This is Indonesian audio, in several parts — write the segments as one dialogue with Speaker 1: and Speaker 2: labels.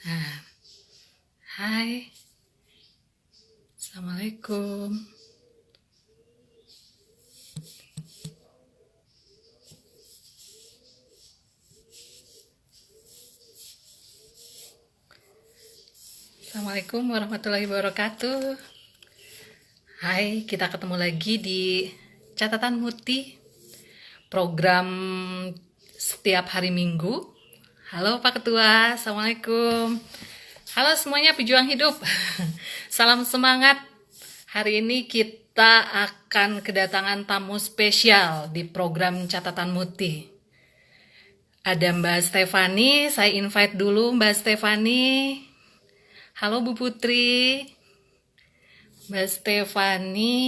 Speaker 1: Nah, hai, Assalamualaikum. Assalamualaikum warahmatullahi wabarakatuh. Hai, kita ketemu lagi di Catatan Muti, program setiap hari Minggu. Halo Pak Ketua, Assalamualaikum. Halo semuanya pejuang hidup. Salam semangat. Hari ini kita akan kedatangan tamu spesial di program Catatan Muti. Ada Mbak Stefani, saya invite dulu Mbak Stefani. Halo Bu Putri, Mbak Stefani.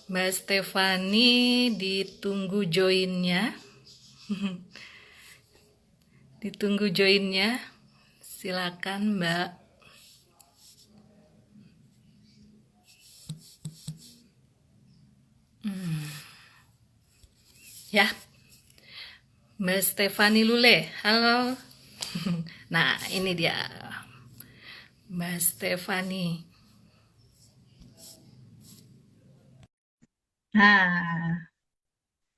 Speaker 1: Mbak Stefani ditunggu joinnya. Ditunggu joinnya. Silakan Mbak. Ya, Mbak Stefani Lule. Halo. Nah, ini dia Mbak Stefani. Nah,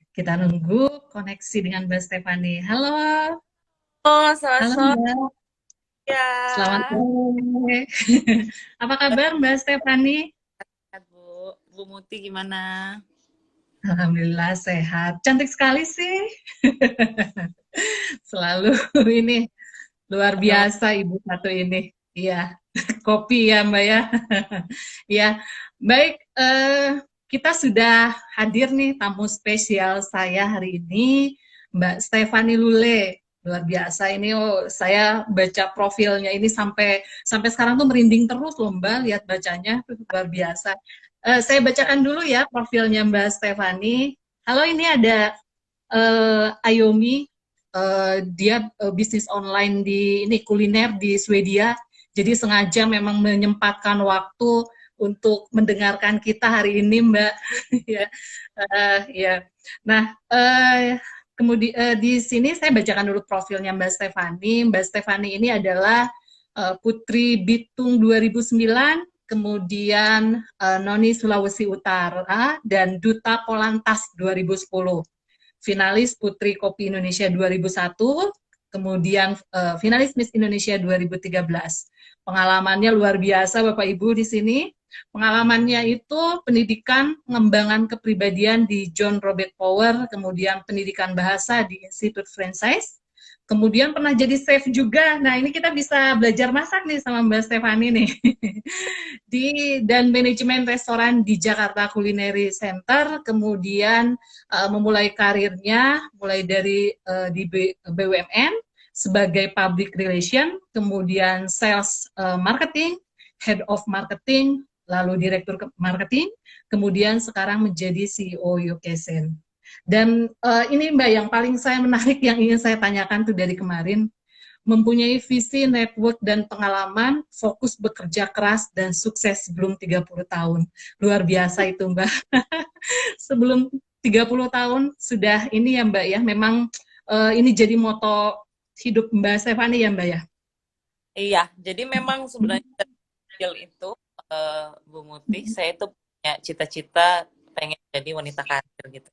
Speaker 1: kita nunggu koneksi dengan Mbak Stefani. Halo,
Speaker 2: Oh, selamat
Speaker 1: halo
Speaker 2: sore
Speaker 1: Mbak. Selamat
Speaker 2: ya,
Speaker 1: sore. Apa kabar Mbak Stefani?
Speaker 2: Bu Muti gimana?
Speaker 1: Alhamdulillah sehat. Cantik sekali sih. Selalu ini luar
Speaker 2: Aduh,
Speaker 1: biasa ibu satu ini. Iya, kopi ya Mbak ya. Ya, baik. Kita sudah hadir nih tamu spesial saya hari ini, Mbak Stefani Lule. Luar biasa ini, oh, saya baca profilnya ini sampai sampai sekarang tuh merinding terus loh Mbak, lihat bacanya luar biasa. Saya bacakan dulu ya profilnya Mbak Stefani. Halo, ini ada Ayomi, dia bisnis online di ini kuliner di Swedia. Jadi sengaja memang menyempatkan waktu untuk mendengarkan kita hari ini, Mbak. Ya, ya. Nah, kemudian di sini saya bacakan dulu profilnya Mbak Stefani. Mbak Stefani ini adalah Putri Bitung 2009, kemudian Noni Sulawesi Utara, dan Duta Polantas 2010, finalis Putri Kopi Indonesia 2001, kemudian finalis Miss Indonesia 2013. Pengalamannya luar biasa Bapak Ibu di sini. Pengalamannya itu pendidikan pengembangan kepribadian di John Robert Power, kemudian pendidikan bahasa di Institute Franchise, kemudian pernah jadi chef juga. Nah, ini kita bisa belajar masak nih sama Mbak Stefani nih. Dan manajemen restoran di Jakarta Culinary Center, kemudian memulai karirnya mulai dari di BUMN sebagai public relation, kemudian sales marketing, head of marketing, lalu direktur marketing, kemudian sekarang menjadi CEO Yokezen. Dan ini Mbak yang paling saya menarik yang ingin saya tanyakan tuh dari kemarin, mempunyai visi, network, dan pengalaman, fokus bekerja keras, dan sukses sebelum 30 tahun. Luar biasa itu, Mbak. Sebelum 30 tahun sudah ini ya, Mbak ya. Memang ini jadi moto hidup Mbak Stefani ya, Mbak ya.
Speaker 2: iya, jadi memang sebenarnya dari kecil itu, Bu Muti, saya itu punya cita-cita pengen jadi wanita karir gitu.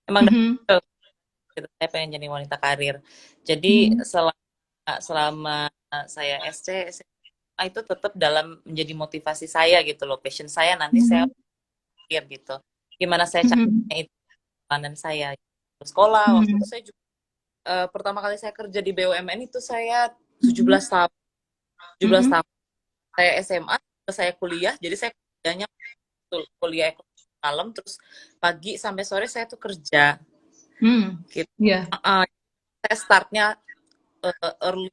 Speaker 2: Emang dari
Speaker 1: Mhm.
Speaker 2: kecil gitu, saya pengen jadi wanita karir. Jadi
Speaker 1: Mhm.
Speaker 2: selama saya SC, SMA itu tetap dalam menjadi motivasi saya gitu loh, passion saya nanti saya
Speaker 1: Mhm.
Speaker 2: pikir gitu. Gimana saya
Speaker 1: Mhm.
Speaker 2: caranya itu kanan saya. Sekolah, waktu itu
Speaker 1: Mhm.
Speaker 2: saya juga pertama kali saya kerja di BUMN itu saya tujuh
Speaker 1: Mhm.
Speaker 2: belas tahun. tujuh belas
Speaker 1: Mhm.
Speaker 2: tahun. Saya SMA, terus saya kuliah. Jadi saya kerjanya kuliah ekonomi malam, terus pagi sampai sore saya tuh kerja
Speaker 1: Mhm.
Speaker 2: gitu.
Speaker 1: Ya.
Speaker 2: Saya startnya early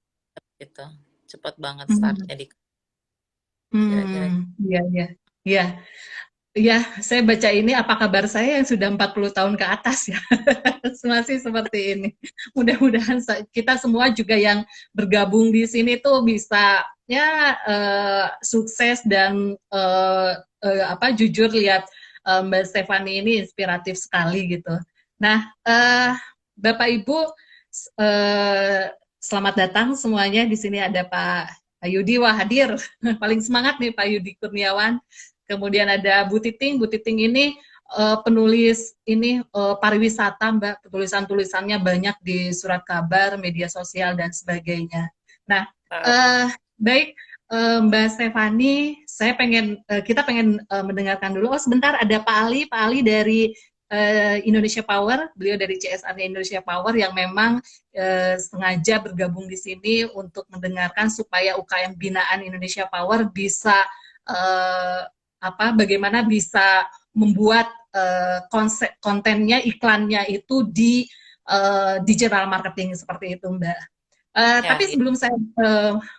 Speaker 2: gitu. Cepet banget
Speaker 1: Mhm.
Speaker 2: startnya di kira-kira.
Speaker 1: Iya, iya. Iya. Iya, saya baca ini apa kabar saya yang sudah 40 tahun ke atas ya. Masih seperti ini. Mudah-mudahan kita semua juga yang bergabung di sini tuh bisa ya sukses dan apa jujur lihat Mbak Stefani ini inspiratif sekali gitu. Nah, Bapak Ibu, Selamat datang semuanya. Di sini ada Pak Yudi, wah hadir. Paling semangat nih Pak Yudi Kurniawan. Kemudian ada Bu Titing. Bu Titing ini penulis ini pariwisata, Mbak. Tulisan-tulisannya banyak di surat kabar, media sosial dan sebagainya. Nah, baik Mbak Stefani, kita pengen mendengarkan dulu. Oh sebentar, ada Pak Ali. Pak Ali dari Indonesia Power, beliau dari CSR Indonesia Power yang memang sengaja bergabung di sini untuk mendengarkan supaya UKM binaan Indonesia Power bisa bagaimana bisa membuat kontennya, iklannya itu di digital marketing seperti itu, Mbak. Tapi sebelum saya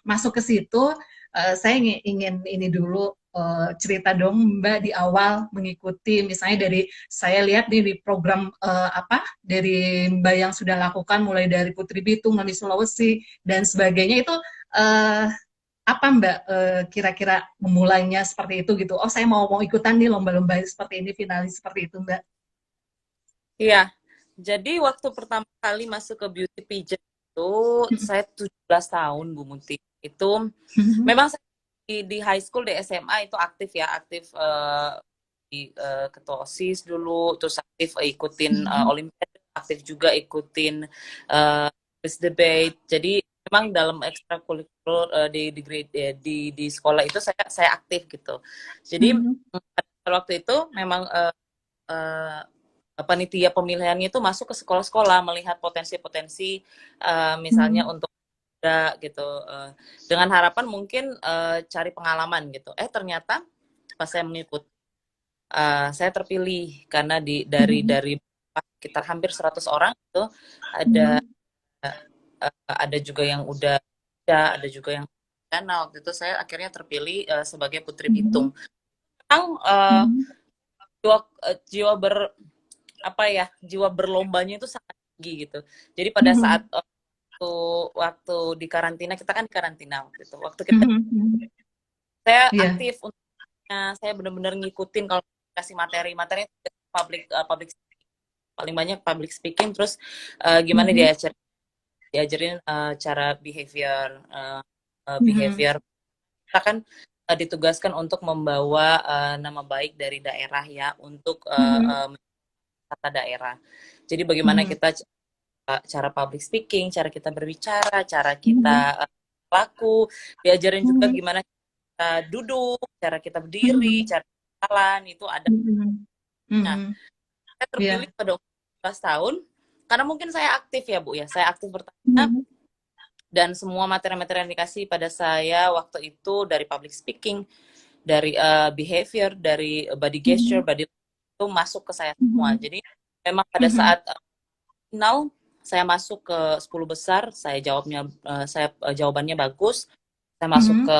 Speaker 1: masuk ke situ, saya ingin ini dulu cerita dong Mbak di awal mengikuti, misalnya dari saya lihat di program dari Mbak yang sudah lakukan mulai dari Putri Bitung, Noni Sulawesi dan sebagainya itu apa Mbak kira-kira memulainya seperti itu gitu? Oh saya mau ikutan nih lomba-lomba seperti ini, finalis seperti itu Mbak.
Speaker 2: Iya, jadi waktu pertama kali masuk ke beauty pageant itu saya 17 tahun Bu Munti. Itu memang saya di high school, di SMA itu aktif ya, aktif di ketua OSIS dulu, terus aktif ikutin Olimpiade, aktif juga ikutin debate. Jadi memang dalam ekstrakurikuler di sekolah itu saya aktif gitu. Jadi waktu itu memang panitia pemilihannya itu masuk ke sekolah-sekolah melihat potensi-potensi misalnya untuk gitu dengan harapan mungkin cari pengalaman gitu. Ternyata pas saya mengikuti saya terpilih karena dari sekitar hampir 100 orang itu ada juga yang udah ada juga yang karena waktu itu saya akhirnya terpilih sebagai Putri Bitung. Memang jiwa berlombanya itu sangat tinggi gitu. Jadi pada saat waktu di karantina, kita kan di karantina waktu itu. Waktu kita saya aktif untuknya, saya benar-benar ngikutin kalau kasih materi public paling banyak public speaking, terus gimana diajarin cara behavior kita kan ditugaskan untuk membawa nama baik dari daerah ya untuk kata daerah. Jadi bagaimana kita cara public speaking, cara kita berbicara, cara kita laku, diajarin juga gimana kita duduk, cara kita berdiri, cara jalan, itu ada. Nah, saya terpilih pada umur 12 tahun, karena mungkin saya aktif ya Bu ya, saya aktif bertanya, dan semua materi-materi yang dikasih pada saya waktu itu dari public speaking, dari behavior, dari body gesture, body itu masuk ke saya semua. Jadi memang pada saat final saya masuk ke 10 besar, saya jawabannya bagus. Saya masuk ke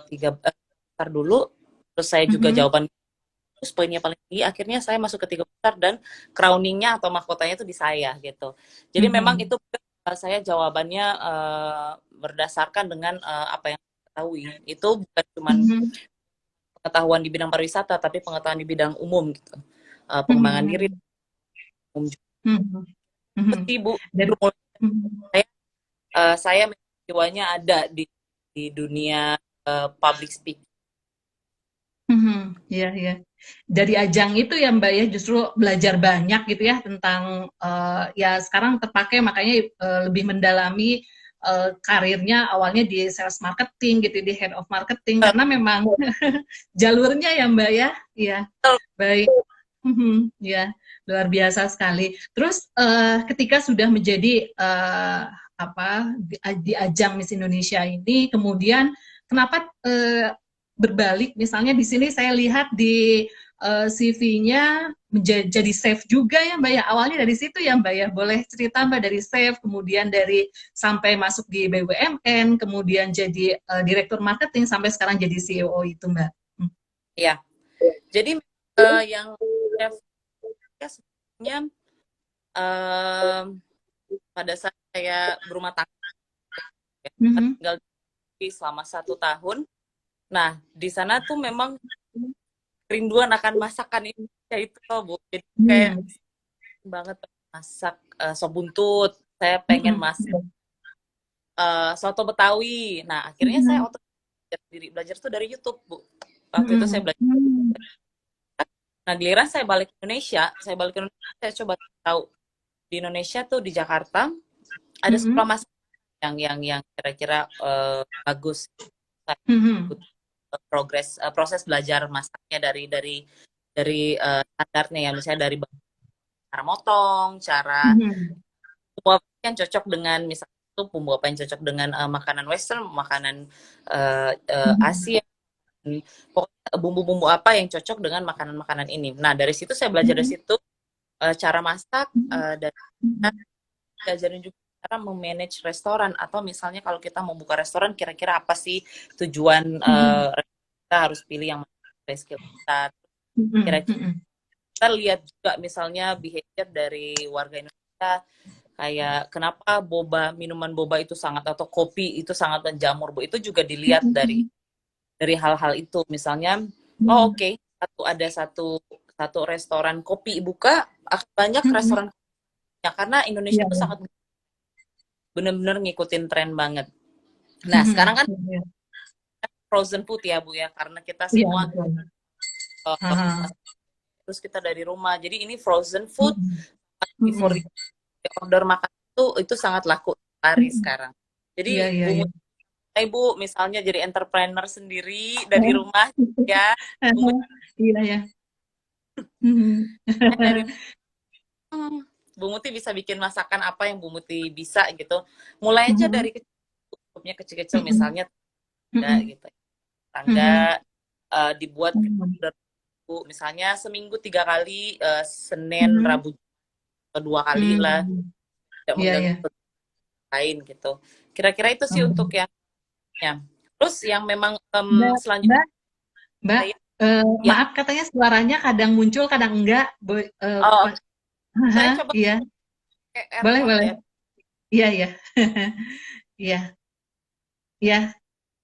Speaker 2: 3 besar dulu, terus saya juga jawaban terus poinnya paling tinggi, akhirnya saya masuk ke 3 besar dan crowningnya atau mahkotanya itu di saya gitu. Jadi memang itu saya jawabannya berdasarkan dengan apa yang saya ketahui. Itu bukan cuma pengetahuan di bidang pariwisata, tapi pengetahuan di bidang umum gitu. Pengembangan diri umum juga. Pasti Bu, saya jiwanya ada di dunia public speaking.
Speaker 1: Iya, iya. Dari ajang itu ya Mbak ya, justru belajar banyak gitu ya tentang ya sekarang terpakai, makanya lebih mendalami karirnya awalnya di sales marketing gitu, di head of marketing, karena memang jalurnya ya Mbak ya. Iya, baik. Ya, luar biasa sekali. Terus ketika sudah menjadi di ajang Miss Indonesia ini, kemudian kenapa berbalik? Misalnya di sini saya lihat di CV-nya menjadi chef juga ya Mbak ya. Awalnya dari situ ya Mbak ya. Boleh cerita Mbak dari chef, kemudian dari sampai masuk di BUMN, kemudian jadi direktur marketing sampai sekarang jadi CEO itu Mbak.
Speaker 2: Iya. Jadi yang chef sebenarnya pada saat saya berumah tangga tinggal selama 1 tahun. Nah, di sana tuh memang kerinduan akan masakan Indonesia itu loh, Bu. Jadi kayak banget masak sop buntut, saya pengen masak soto Betawi. Nah, akhirnya saya belajar tuh dari YouTube, Bu. Waktu itu saya belajar. Nah, giliran saya balik ke Indonesia, saya coba tahu di Indonesia tuh di Jakarta ada sekolah masak yang kira-kira bagus. Saya ikut proses belajar masaknya dari standarnya ya, misalnya dari cara motong, cara bumbu apa yang cocok dengan misalnya itu bumbu apa yang cocok dengan makanan Western, makanan Asia, pokoknya bumbu-bumbu apa yang cocok dengan makanan-makanan ini. Nah, dari situ saya belajar dari situ cara masak dan diajarin juga cara memanage restoran, atau misalnya kalau kita mau buka restoran kira-kira apa sih tujuan kita harus pilih yang skill kita. Kira-kira kita lihat juga misalnya behavior dari warga Indonesia, kayak kenapa minuman boba itu sangat, atau kopi itu sangat menjamur, Bu. Itu juga dilihat dari hal-hal itu. Misalnya oke, ada satu restoran kopi buka, akan banyak restoran ya, karena Indonesia itu sangat benar-benar ngikutin tren banget. Nah, sekarang kan frozen food ya, Bu ya, karena kita semua terus kita dari rumah. Jadi ini frozen food before order makan itu sangat laku hari sekarang. Jadi Ibu misalnya jadi entrepreneur sendiri dari rumah ya.
Speaker 1: Iya ya.
Speaker 2: Bu Muti bisa bikin masakan apa yang Bu Muti bisa gitu. Mulai aja dari kecil-kecil misalnya gitu. Tangga dibuat misalnya seminggu 3 kali, Senin, Rabu 2 kali lah. Tidak mengganggu lain gitu. Kira-kira itu sih untuk yang terus yang memang selanjutnya
Speaker 1: Mbak, maaf katanya suaranya kadang muncul kadang enggak.
Speaker 2: Saya coba
Speaker 1: iya. Boleh. Iya. Iya. Iya.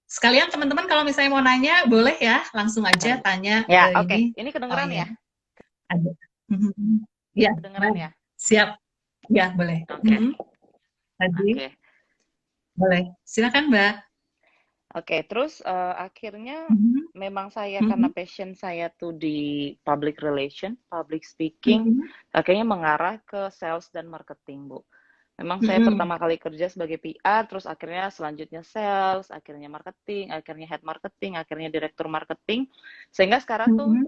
Speaker 1: Sekalian teman-teman kalau misalnya mau nanya boleh ya, langsung aja tanya.
Speaker 3: Ya, oke. Ini kedengeran ya?
Speaker 1: Ada. Iya.
Speaker 3: Kedengeran ya?
Speaker 1: Siap. Ya, boleh. Oke. Boleh. Silakan, Mbak.
Speaker 3: Oke, terus akhirnya memang saya karena passion saya tuh di public relation, public speaking, akhirnya mengarah ke sales dan marketing, Bu. Memang saya pertama kali kerja sebagai PR, terus akhirnya selanjutnya sales, akhirnya marketing, akhirnya head marketing, akhirnya direktur marketing, sehingga sekarang tuh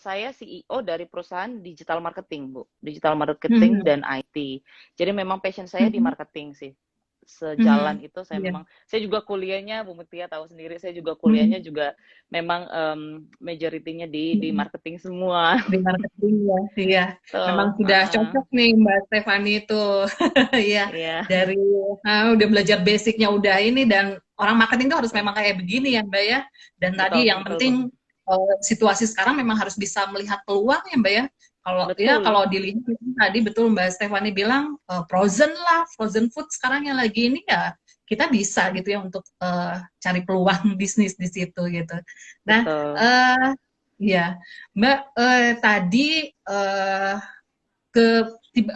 Speaker 3: saya CEO dari perusahaan digital marketing, Bu. Digital marketing dan IT. Jadi memang passion saya di marketing sih. Sejalan itu saya memang, saya juga kuliahnya, Bu Mutia tahu sendiri, saya juga kuliahnya juga memang majority-nya di marketing semua.
Speaker 1: Di marketing ya, iya. Memang sudah cocok nih Mbak Stefani itu. Iya. Dari udah belajar basicnya udah ini, dan orang marketing itu harus memang kayak begini ya Mbak ya. Dan tadi yang penting situasi sekarang memang harus bisa melihat peluang ya Mbak ya. Kalau dilihat tadi betul Mbak Stefani bilang frozen food sekarang yang lagi ini ya, kita bisa gitu ya untuk cari peluang bisnis di situ gitu. Nah, ya Mbak, tadi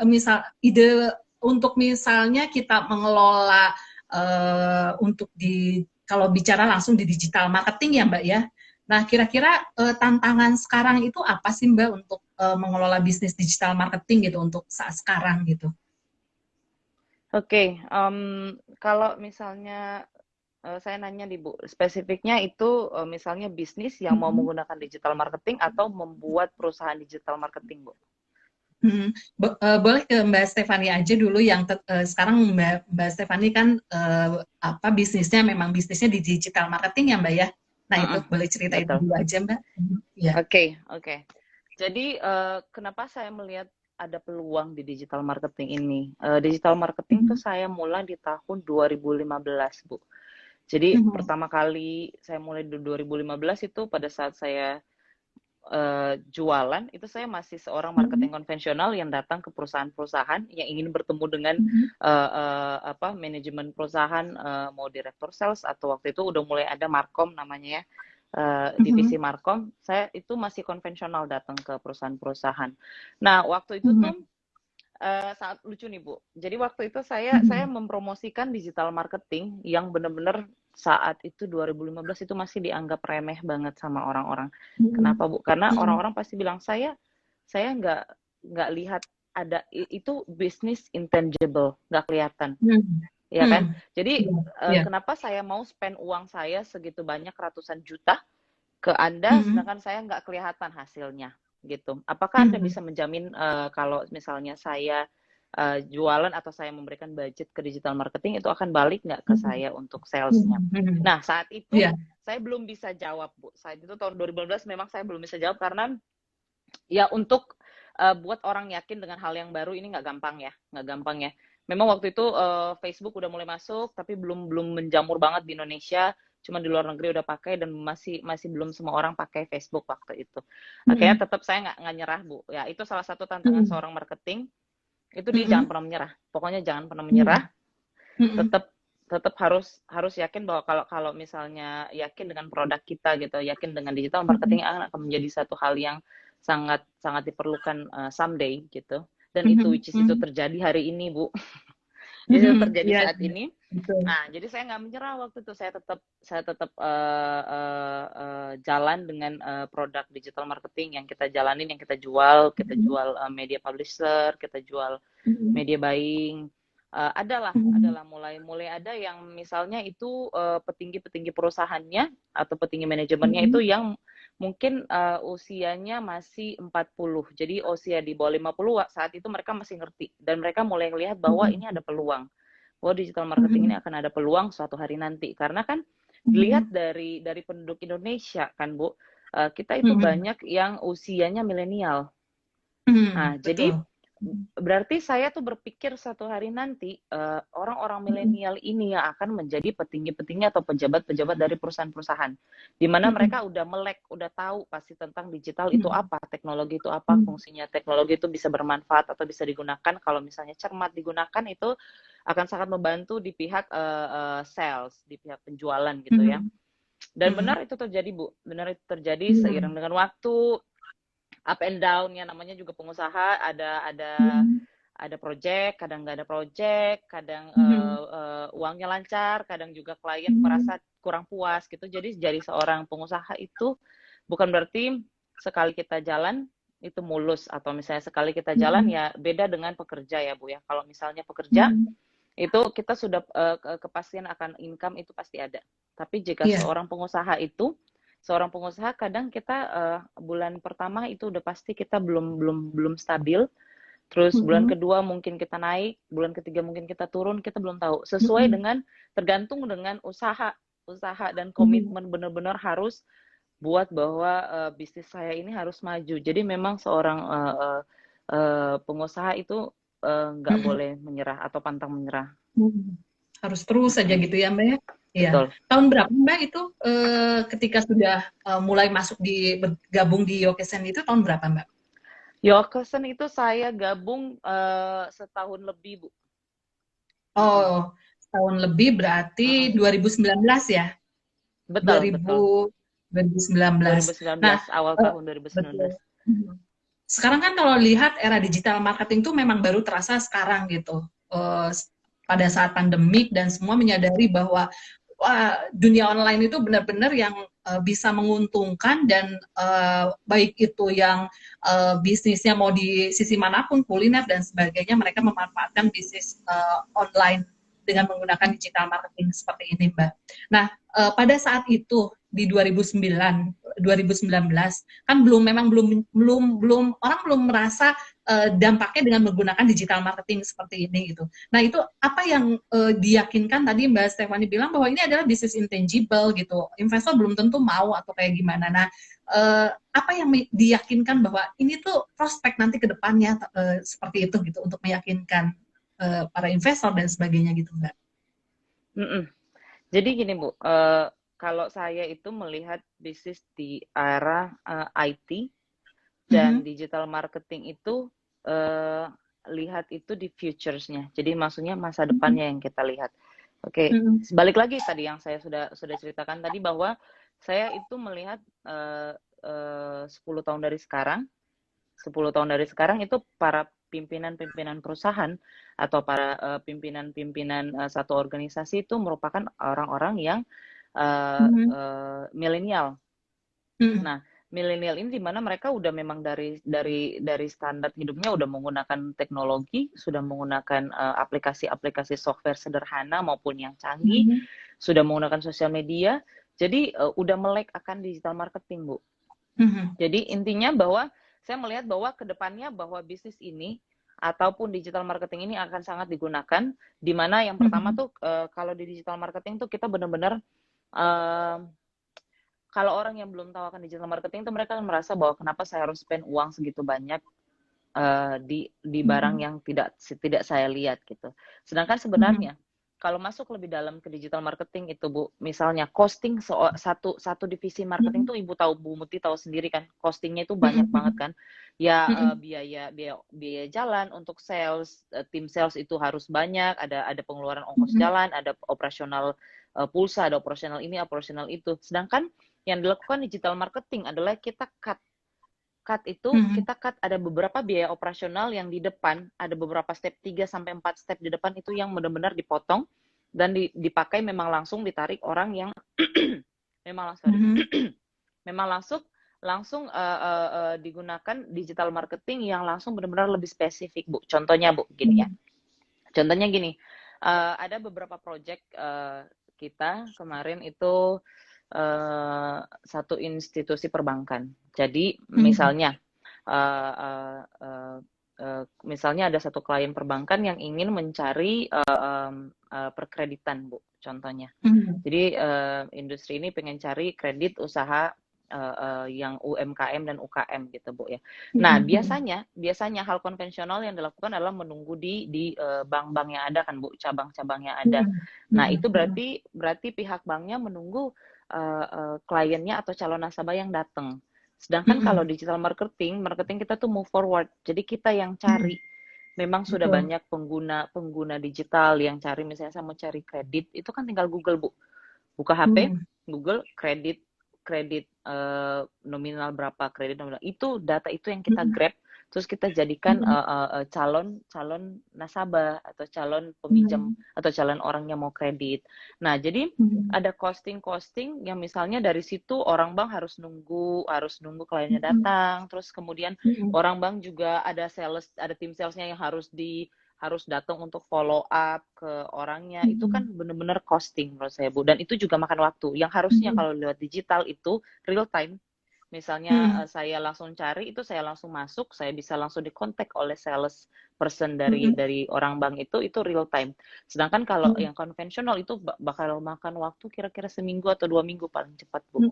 Speaker 1: misal ide untuk misalnya kita mengelola untuk kalau bicara langsung di digital marketing ya Mbak ya. Nah, kira-kira tantangan sekarang itu apa sih Mbak untuk mengelola bisnis digital marketing gitu untuk saat sekarang gitu?
Speaker 3: Oke, kalau misalnya saya nanya nih Bu, spesifiknya itu misalnya bisnis yang mau menggunakan digital marketing atau membuat perusahaan digital marketing, Bu?
Speaker 1: Boleh ke Mbak Stefani aja dulu yang sekarang Mbak Stefani kan bisnisnya memang bisnisnya di digital marketing ya Mbak ya. Nah itu boleh ceritain dulu aja Mbak.
Speaker 3: Oke. Jadi kenapa saya melihat ada peluang di digital marketing ini? Digital marketing tuh saya mulai di tahun 2015 Bu. Jadi pertama kali saya mulai di 2015 itu pada saat saya jualan, itu saya masih seorang marketing konvensional yang datang ke perusahaan-perusahaan yang ingin bertemu dengan manajemen perusahaan, mau direktur sales, atau waktu itu udah mulai ada Markom namanya ya, divisi Markom. Saya itu masih konvensional datang ke perusahaan-perusahaan. Nah waktu itu tuh sangat lucu nih Bu. Jadi waktu itu saya mempromosikan digital marketing yang benar-benar saat itu 2015 itu masih dianggap remeh banget sama orang-orang. Kenapa Bu? Karena orang-orang pasti bilang saya nggak lihat ada itu bisnis intangible, nggak kelihatan, ya kan? Jadi kenapa saya mau spend uang saya segitu banyak ratusan juta ke Anda, sedangkan saya nggak kelihatan hasilnya, gitu. Apakah Anda bisa menjamin kalau misalnya saya jualan atau saya memberikan budget ke digital marketing itu akan balik nggak ke saya untuk salesnya? Nah, saat itu saya belum bisa jawab, Bu. Saat itu tahun 2015 memang saya belum bisa jawab karena ya untuk buat orang yakin dengan hal yang baru ini nggak gampang ya. Memang waktu itu Facebook udah mulai masuk, tapi belum menjamur banget di Indonesia. Cuma di luar negeri udah pakai dan masih belum semua orang pakai Facebook waktu itu. Akhirnya tetap saya nggak nyerah Bu. Ya itu salah satu tantangan seorang marketing itu dia jangan pernah menyerah. Pokoknya jangan pernah menyerah. Tetap harus yakin bahwa kalau misalnya yakin dengan produk kita gitu, yakin dengan digital marketing akan menjadi satu hal yang sangat sangat diperlukan someday gitu. Dan itu itu terjadi hari ini Bu. Itu terjadi saat ini. Nah, jadi saya nggak menyerah waktu itu. Saya tetap jalan dengan produk digital marketing yang kita jalanin, yang kita jual media publisher, kita jual media buying. Adalah mulai ada yang misalnya itu petinggi perusahaannya atau petinggi manajemennya itu yang mungkin usianya masih 40. Jadi usia di bawah 50 saat itu mereka masih ngerti dan mereka mulai melihat bahwa ini ada peluang. Bahwa digital marketing ini akan ada peluang suatu hari nanti. Karena kan dilihat dari penduduk Indonesia kan Bu, kita itu banyak yang usianya milenial. Nah, jadi berarti saya tuh berpikir satu hari nanti orang-orang milenial ini yang akan menjadi petinggi-petinggi atau pejabat-pejabat dari perusahaan-perusahaan, di mana mereka udah melek, udah tahu pasti tentang digital itu apa, teknologi itu apa, fungsinya teknologi itu bisa bermanfaat atau bisa digunakan kalau misalnya cermat digunakan itu akan sangat membantu di pihak sales, di pihak penjualan gitu ya. Dan benar itu terjadi Bu, benar itu terjadi seiring dengan waktu. Up and down ya, namanya juga pengusaha, ada project, kadang nggak ada project, kadang uangnya lancar, kadang juga klien merasa kurang puas gitu. Jadi seorang pengusaha itu bukan berarti sekali kita jalan itu mulus, atau misalnya sekali kita jalan ya beda dengan pekerja ya Bu ya. Kalau misalnya pekerja itu kita sudah kepastian akan income itu pasti ada. Tapi jika seorang pengusaha kadang kita bulan pertama itu udah pasti kita belum stabil. Terus bulan kedua mungkin kita naik, bulan ketiga mungkin kita turun, kita belum tahu. Sesuai dengan tergantung dengan usaha dan komitmen benar-benar harus buat bahwa bisnis saya ini harus maju. Jadi memang seorang pengusaha itu nggak boleh menyerah atau pantang menyerah.
Speaker 1: Harus terus saja gitu ya Mbak ya. Iya.
Speaker 3: Betul.
Speaker 1: Tahun berapa Mbak itu ketika sudah mulai masuk bergabung di Yokesen itu tahun berapa Mbak?
Speaker 3: Yokesen itu saya gabung setahun lebih Bu.
Speaker 1: Oh, setahun lebih berarti 2019 ya?
Speaker 3: Betul, betul.
Speaker 1: 2019.
Speaker 3: 2019, nah, awal tahun 2019. Betul.
Speaker 1: Sekarang kan kalau lihat era digital marketing itu memang baru terasa sekarang gitu. Pada saat pandemik dan semua menyadari bahwa dunia online itu benar-benar yang bisa menguntungkan dan baik itu yang bisnisnya mau di sisi manapun, kuliner dan sebagainya, mereka memanfaatkan bisnis online dengan menggunakan digital marketing seperti ini Mbak. Nah, pada saat itu di 2019 kan orang belum merasa dampaknya dengan menggunakan digital marketing seperti ini gitu. Nah itu apa yang diyakinkan tadi Mbak Stefani bilang bahwa ini adalah bisnis intangible gitu. Investor belum tentu mau atau kayak gimana. Nah apa yang diyakinkan bahwa ini tuh prospek nanti ke depannya seperti itu gitu untuk meyakinkan para investor dan sebagainya gitu Mbak.
Speaker 3: Jadi gini Bu, kalau saya itu melihat bisnis di era IT dan digital marketing itu lihat itu di futures-nya. Jadi maksudnya masa depannya yang kita lihat. Oke, balik lagi tadi yang saya sudah ceritakan tadi bahwa saya itu melihat 10 tahun dari sekarang itu para pimpinan-pimpinan perusahaan atau para pimpinan-pimpinan satu organisasi itu merupakan orang-orang yang milenial. Nah, milenial ini di mana mereka udah memang dari standar hidupnya udah menggunakan teknologi, sudah menggunakan aplikasi-aplikasi software sederhana maupun yang canggih, sudah menggunakan sosial media. Jadi udah melek akan digital marketing, Bu. Jadi intinya bahwa saya melihat bahwa kedepannya bahwa bisnis ini ataupun digital marketing ini akan sangat digunakan, di mana yang pertama tuh kalau di digital marketing tuh kita benar-benar kalau orang yang belum tahu akan digital marketing itu mereka akan merasa bahwa kenapa saya harus spend uang segitu banyak di barang yang tidak saya lihat gitu. Sedangkan sebenarnya kalau masuk lebih dalam ke digital marketing itu Bu, misalnya costing satu divisi marketing tuh Ibu tahu, Bu Muti tahu sendiri kan, costingnya itu banyak banget kan. Ya biaya jalan untuk sales, tim sales itu harus banyak, ada pengeluaran ongkos jalan, ada operasional pulsa, ada operasional ini, operasional itu. Sedangkan yang dilakukan digital marketing adalah kita cut itu kita cut ada beberapa biaya operasional yang di depan, ada beberapa step 3 sampai 4 step di depan itu yang benar-benar dipotong dan dipakai memang langsung ditarik orang yang memang langsung digunakan digital marketing yang langsung benar-benar lebih spesifik, Bu. Contohnya, Bu, gini ya. Contohnya gini, ada beberapa project kita kemarin itu satu institusi perbankan. Jadi misalnya misalnya ada satu klien perbankan yang ingin mencari perkreditan, Bu, contohnya. Jadi industri ini pengen cari kredit usaha yang UMKM dan UKM gitu, Bu ya. Nah, biasanya hal konvensional yang dilakukan adalah menunggu di bank-bank yang ada kan, Bu, cabang-cabang yang ada. Nah, itu berarti pihak banknya menunggu kliennya atau calon nasabah yang datang. Sedangkan kalau digital marketing kita tuh move forward. Jadi kita yang cari. Memang sudah banyak pengguna digital yang cari, misalnya saya mau cari kredit, itu kan tinggal Google, Bu. Buka HP, Google kredit nominal berapa, kredit nominal. Itu data itu yang kita grab, terus kita jadikan calon nasabah atau calon peminjam atau calon orang yang mau kredit. Nah, jadi ada costing yang misalnya dari situ orang bank harus nunggu kliennya datang, terus kemudian orang bank juga ada tim salesnya yang harus datang untuk follow up ke orangnya. Itu kan benar-benar costing menurut saya, Bu. Dan itu juga makan waktu. Yang harusnya kalau lewat digital itu real time. Misalnya saya langsung cari, itu saya langsung masuk, saya bisa langsung dikontak oleh sales person dari orang bank itu real time. Sedangkan kalau yang konvensional itu bakal makan waktu kira-kira seminggu atau 2 minggu paling cepat, Bu.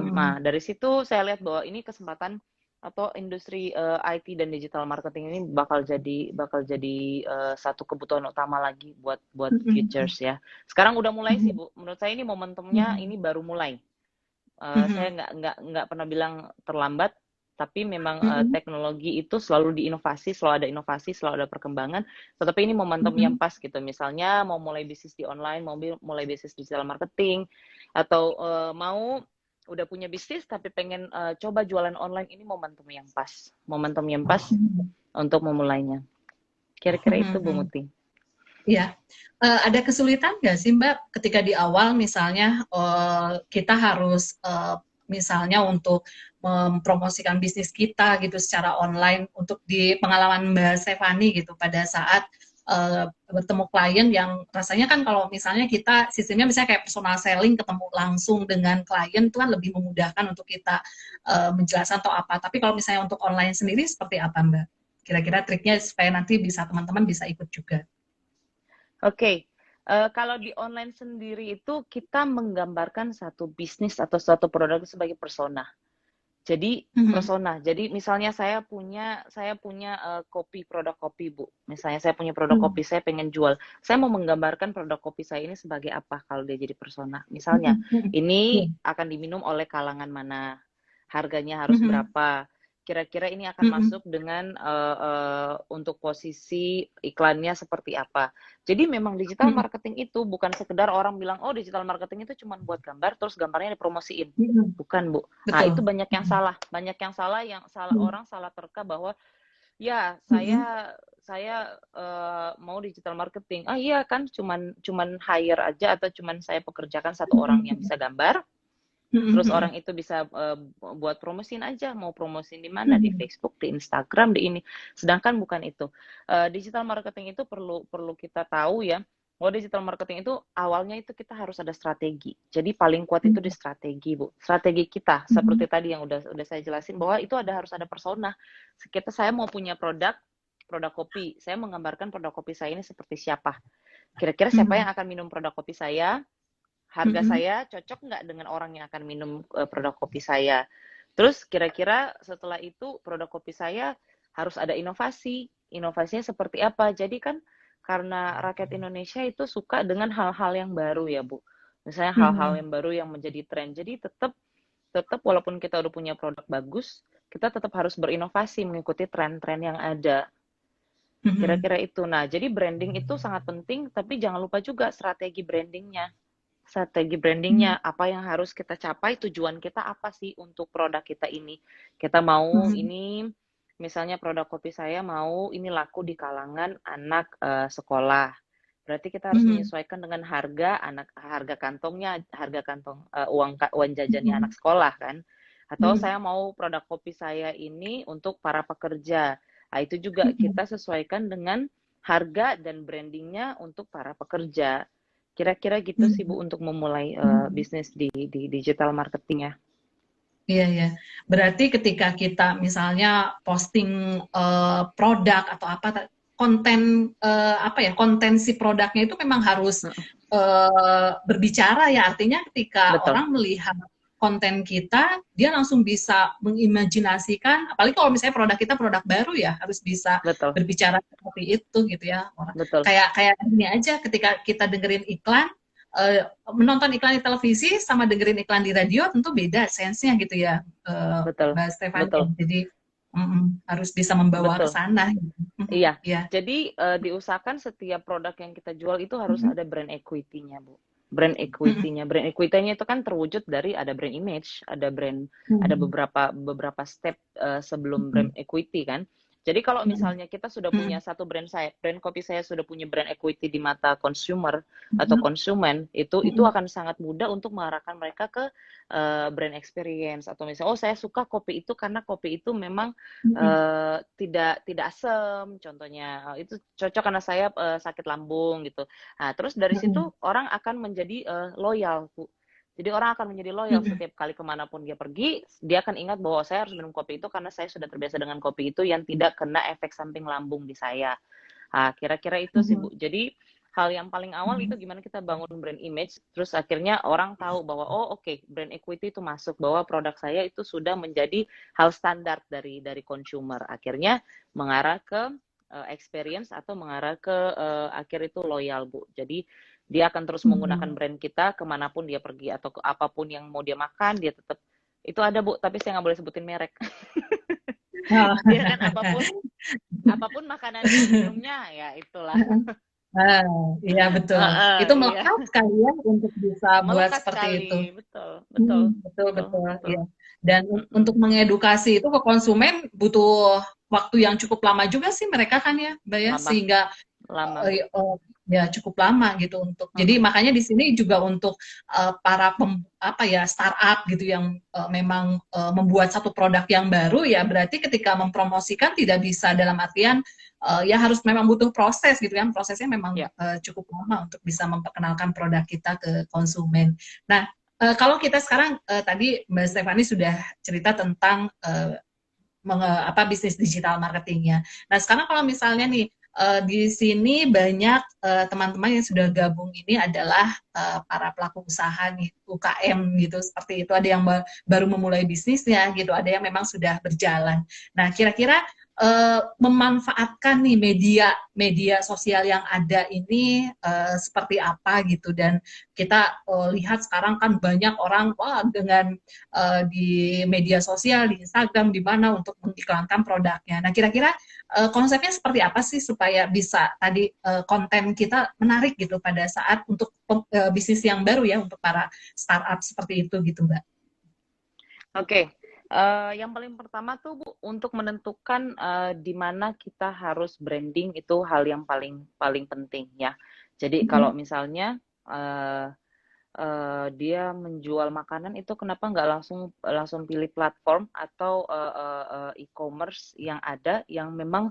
Speaker 3: Nah, dari situ saya lihat bahwa ini kesempatan atau industri IT dan digital marketing ini bakal jadi satu kebutuhan utama lagi buat futures ya. Sekarang udah mulai sih, Bu. Menurut saya ini momentumnya ini baru mulai. Saya nggak pernah bilang terlambat, tapi memang teknologi itu selalu diinovasi, selalu ada inovasi, selalu ada perkembangan. Tetapi ini momentum yang pas gitu. Misalnya mau mulai bisnis di online, mau mulai bisnis digital marketing, atau mau udah punya bisnis tapi pengen coba jualan online, ini momentum yang pas untuk memulainya. Kira-kira itu, Bu Muti.
Speaker 1: Ya, ada kesulitan nggak sih Mbak ketika di awal misalnya kita harus misalnya untuk mempromosikan bisnis kita gitu secara online, untuk di pengalaman Mbak Stefani gitu pada saat bertemu klien yang rasanya kan kalau misalnya kita sistemnya misalnya kayak personal selling, ketemu langsung dengan klien itu kan lebih memudahkan untuk kita menjelaskan atau apa. Tapi kalau misalnya untuk online sendiri seperti apa Mbak? Kira-kira triknya supaya nanti bisa teman-teman bisa ikut juga.
Speaker 3: Oke, kalau di online sendiri itu kita menggambarkan satu bisnis atau suatu produk sebagai persona. Jadi persona. Jadi misalnya saya punya kopi, produk kopi, Bu. Misalnya saya punya produk kopi, saya pengen jual. Saya mau menggambarkan produk kopi saya ini sebagai apa kalau dia jadi persona. Misalnya ini akan diminum oleh kalangan mana, harganya harus berapa. Kira-kira ini akan masuk dengan untuk posisi iklannya seperti apa. Jadi memang digital marketing itu bukan sekedar orang bilang, oh digital marketing itu cuma buat gambar, terus gambarnya dipromosiin. Bukan, Bu. Nah, itu banyak yang salah. Orang salah terka bahwa Ya,
Speaker 1: Mm-mm.
Speaker 3: saya mau digital marketing. Ah iya kan, cuman hire aja atau cuman saya pekerjakan satu orang yang
Speaker 1: Mm-mm.
Speaker 3: bisa gambar. Terus
Speaker 1: Mm-mm.
Speaker 3: orang itu bisa buat promosiin aja, mau promosiin di mana, di
Speaker 1: Mm-mm.
Speaker 3: Facebook, di Instagram, di ini. Sedangkan bukan itu. Digital marketing itu perlu perlu kita tahu ya, bahwa digital marketing itu awalnya itu kita harus ada strategi. Jadi paling kuat itu di strategi, Bu. Strategi kita seperti
Speaker 1: Mm-mm.
Speaker 3: tadi yang udah saya jelasin bahwa itu harus ada persona. Saya mau punya produk kopi. Saya menggambarkan produk kopi saya ini seperti siapa. Kira-kira siapa yang
Speaker 1: Mm-mm.
Speaker 3: akan minum produk kopi saya? Harga
Speaker 1: Mm-mm.
Speaker 3: saya cocok nggak dengan orang yang akan minum produk kopi saya. Terus kira-kira setelah itu produk kopi saya harus ada inovasi. Inovasinya seperti apa? Jadi kan karena rakyat Indonesia itu suka dengan hal-hal yang baru ya, Bu. Misalnya hal-hal
Speaker 1: Mm-mm.
Speaker 3: yang baru yang menjadi tren. Jadi tetap tetap walaupun kita udah punya produk bagus, kita tetap harus berinovasi mengikuti tren-tren yang ada.
Speaker 1: Mm-mm.
Speaker 3: Kira-kira itu. Nah, jadi branding itu sangat penting, tapi jangan lupa juga strategi brandingnya. Strategi brandingnya, apa yang harus kita capai, tujuan kita apa sih untuk produk kita ini. Kita mau
Speaker 1: Mm-mm.
Speaker 3: ini, misalnya produk kopi saya mau ini laku di kalangan anak sekolah. Berarti kita harus
Speaker 1: Mm-mm.
Speaker 3: menyesuaikan dengan harga kantongnya, harga kantong uang jajannya
Speaker 1: Mm-mm.
Speaker 3: anak sekolah kan. Atau
Speaker 1: Mm-mm.
Speaker 3: saya mau produk kopi saya ini untuk para pekerja. Nah, itu juga
Speaker 1: Mm-mm.
Speaker 3: kita sesuaikan dengan harga dan brandingnya untuk para pekerja. Kira-kira gitu sih Bu untuk memulai
Speaker 1: Mm-mm.
Speaker 3: bisnis di digital marketing ya.
Speaker 1: Iya, ya. Berarti ketika kita misalnya posting produk atau apa konten apa ya konten si produknya itu memang harus berbicara ya. Artinya ketika
Speaker 3: Betul,
Speaker 1: orang melihat konten kita, dia langsung bisa mengimajinasikan. Apalagi kalau misalnya produk kita produk baru ya, harus bisa
Speaker 3: betul,
Speaker 1: berbicara seperti itu gitu ya. Orang
Speaker 3: betul.
Speaker 1: kayak kayak ini aja ketika kita dengerin iklan menonton iklan di televisi sama dengerin iklan di radio tentu beda sense-nya gitu ya,
Speaker 3: Betul,
Speaker 1: Mbak Stefani.
Speaker 3: betul,
Speaker 1: Jadi harus bisa membawa ke
Speaker 3: betul.
Speaker 1: sana. Gitu.
Speaker 3: Iya,
Speaker 1: Ya.
Speaker 3: jadi diusahakan setiap produk yang kita jual itu harus
Speaker 1: Mhm.
Speaker 3: ada brand equity-nya, Bu. Brand
Speaker 1: Mhm.
Speaker 3: equity-nya. Brand equity-nya itu kan terwujud dari ada brand image, ada
Speaker 1: Mhm.
Speaker 3: beberapa step sebelum
Speaker 1: Mhm.
Speaker 3: brand equity kan. Jadi kalau
Speaker 1: Mhm.
Speaker 3: misalnya kita sudah punya
Speaker 1: Mhm.
Speaker 3: satu brand kopi saya sudah punya brand equity di mata consumer atau
Speaker 1: Mhm.
Speaker 3: konsumen, itu
Speaker 1: Mhm.
Speaker 3: akan sangat mudah untuk mengarahkan mereka ke brand experience atau misalnya oh saya suka kopi itu karena kopi itu memang
Speaker 1: Mhm.
Speaker 3: tidak asam contohnya, itu cocok karena saya sakit lambung gitu. Nah, terus dari
Speaker 1: Mhm.
Speaker 3: situ orang akan menjadi loyal, Bu. Jadi orang akan menjadi loyal
Speaker 1: Mhm.
Speaker 3: setiap kali kemanapun dia pergi, dia akan ingat bahwa saya harus minum kopi itu karena saya sudah terbiasa dengan kopi itu yang tidak kena efek samping lambung di saya. Nah, kira-kira itu sih,
Speaker 1: Mhm.
Speaker 3: Bu. Jadi hal yang paling awal itu
Speaker 1: Mhm.
Speaker 3: gimana kita bangun brand image, terus akhirnya orang tahu bahwa oh oke, brand equity itu masuk bahwa produk saya itu sudah menjadi hal standar dari consumer. Akhirnya mengarah ke experience atau mengarah ke akhir itu loyal, Bu. Jadi dia akan terus menggunakan
Speaker 1: Mhm.
Speaker 3: brand kita kemanapun dia pergi atau ke apapun yang mau dia makan, dia tetap itu ada, Bu, tapi saya nggak boleh sebutin merek.
Speaker 1: Oh.
Speaker 3: Dia kan apapun makanannya, minumnya, ya itulah.
Speaker 1: Ah, iya betul. Itu
Speaker 3: Iya,
Speaker 1: melekat sekali ya untuk bisa buat
Speaker 3: melekat
Speaker 1: seperti itu.
Speaker 3: sekali, betul, betul,
Speaker 1: Betul,
Speaker 3: betul,
Speaker 1: betul,
Speaker 3: betul.
Speaker 1: iya. Dan untuk mengedukasi itu ke konsumen butuh waktu yang cukup lama juga sih mereka kan ya, Mbak ya,
Speaker 3: Lama,
Speaker 1: sehingga
Speaker 3: lama, Bu.
Speaker 1: ya cukup lama gitu untuk. Jadi makanya di sini juga untuk para apa ya startup gitu yang memang membuat satu produk yang baru ya berarti ketika mempromosikan tidak bisa dalam artian ya harus memang butuh proses gitu kan. Prosesnya memang
Speaker 3: Ya,
Speaker 1: cukup lama untuk bisa memperkenalkan produk kita ke konsumen. Nah, kalau kita sekarang tadi Mbak Stefani sudah cerita tentang apa bisnis digital marketingnya. Nah sekarang kalau misalnya nih di sini banyak teman-teman yang sudah gabung ini adalah para pelaku usaha nih UKM gitu seperti itu. Ada yang baru memulai bisnisnya gitu, ada yang memang sudah berjalan. Nah kira-kira memanfaatkan nih media sosial yang ada ini seperti apa gitu dan kita lihat sekarang kan banyak orang wah dengan di media sosial, di Instagram, di mana untuk mengiklankan produknya. Nah, kira-kira konsepnya seperti apa sih supaya bisa tadi konten kita menarik gitu pada saat untuk bisnis yang baru ya untuk para startup seperti itu gitu, Mbak.
Speaker 3: oke. Yang paling pertama tuh Bu, untuk menentukan di mana kita harus branding itu hal yang paling paling penting ya. Jadi kalau misalnya dia menjual makanan itu kenapa nggak langsung langsung pilih platform atau e-commerce yang ada yang memang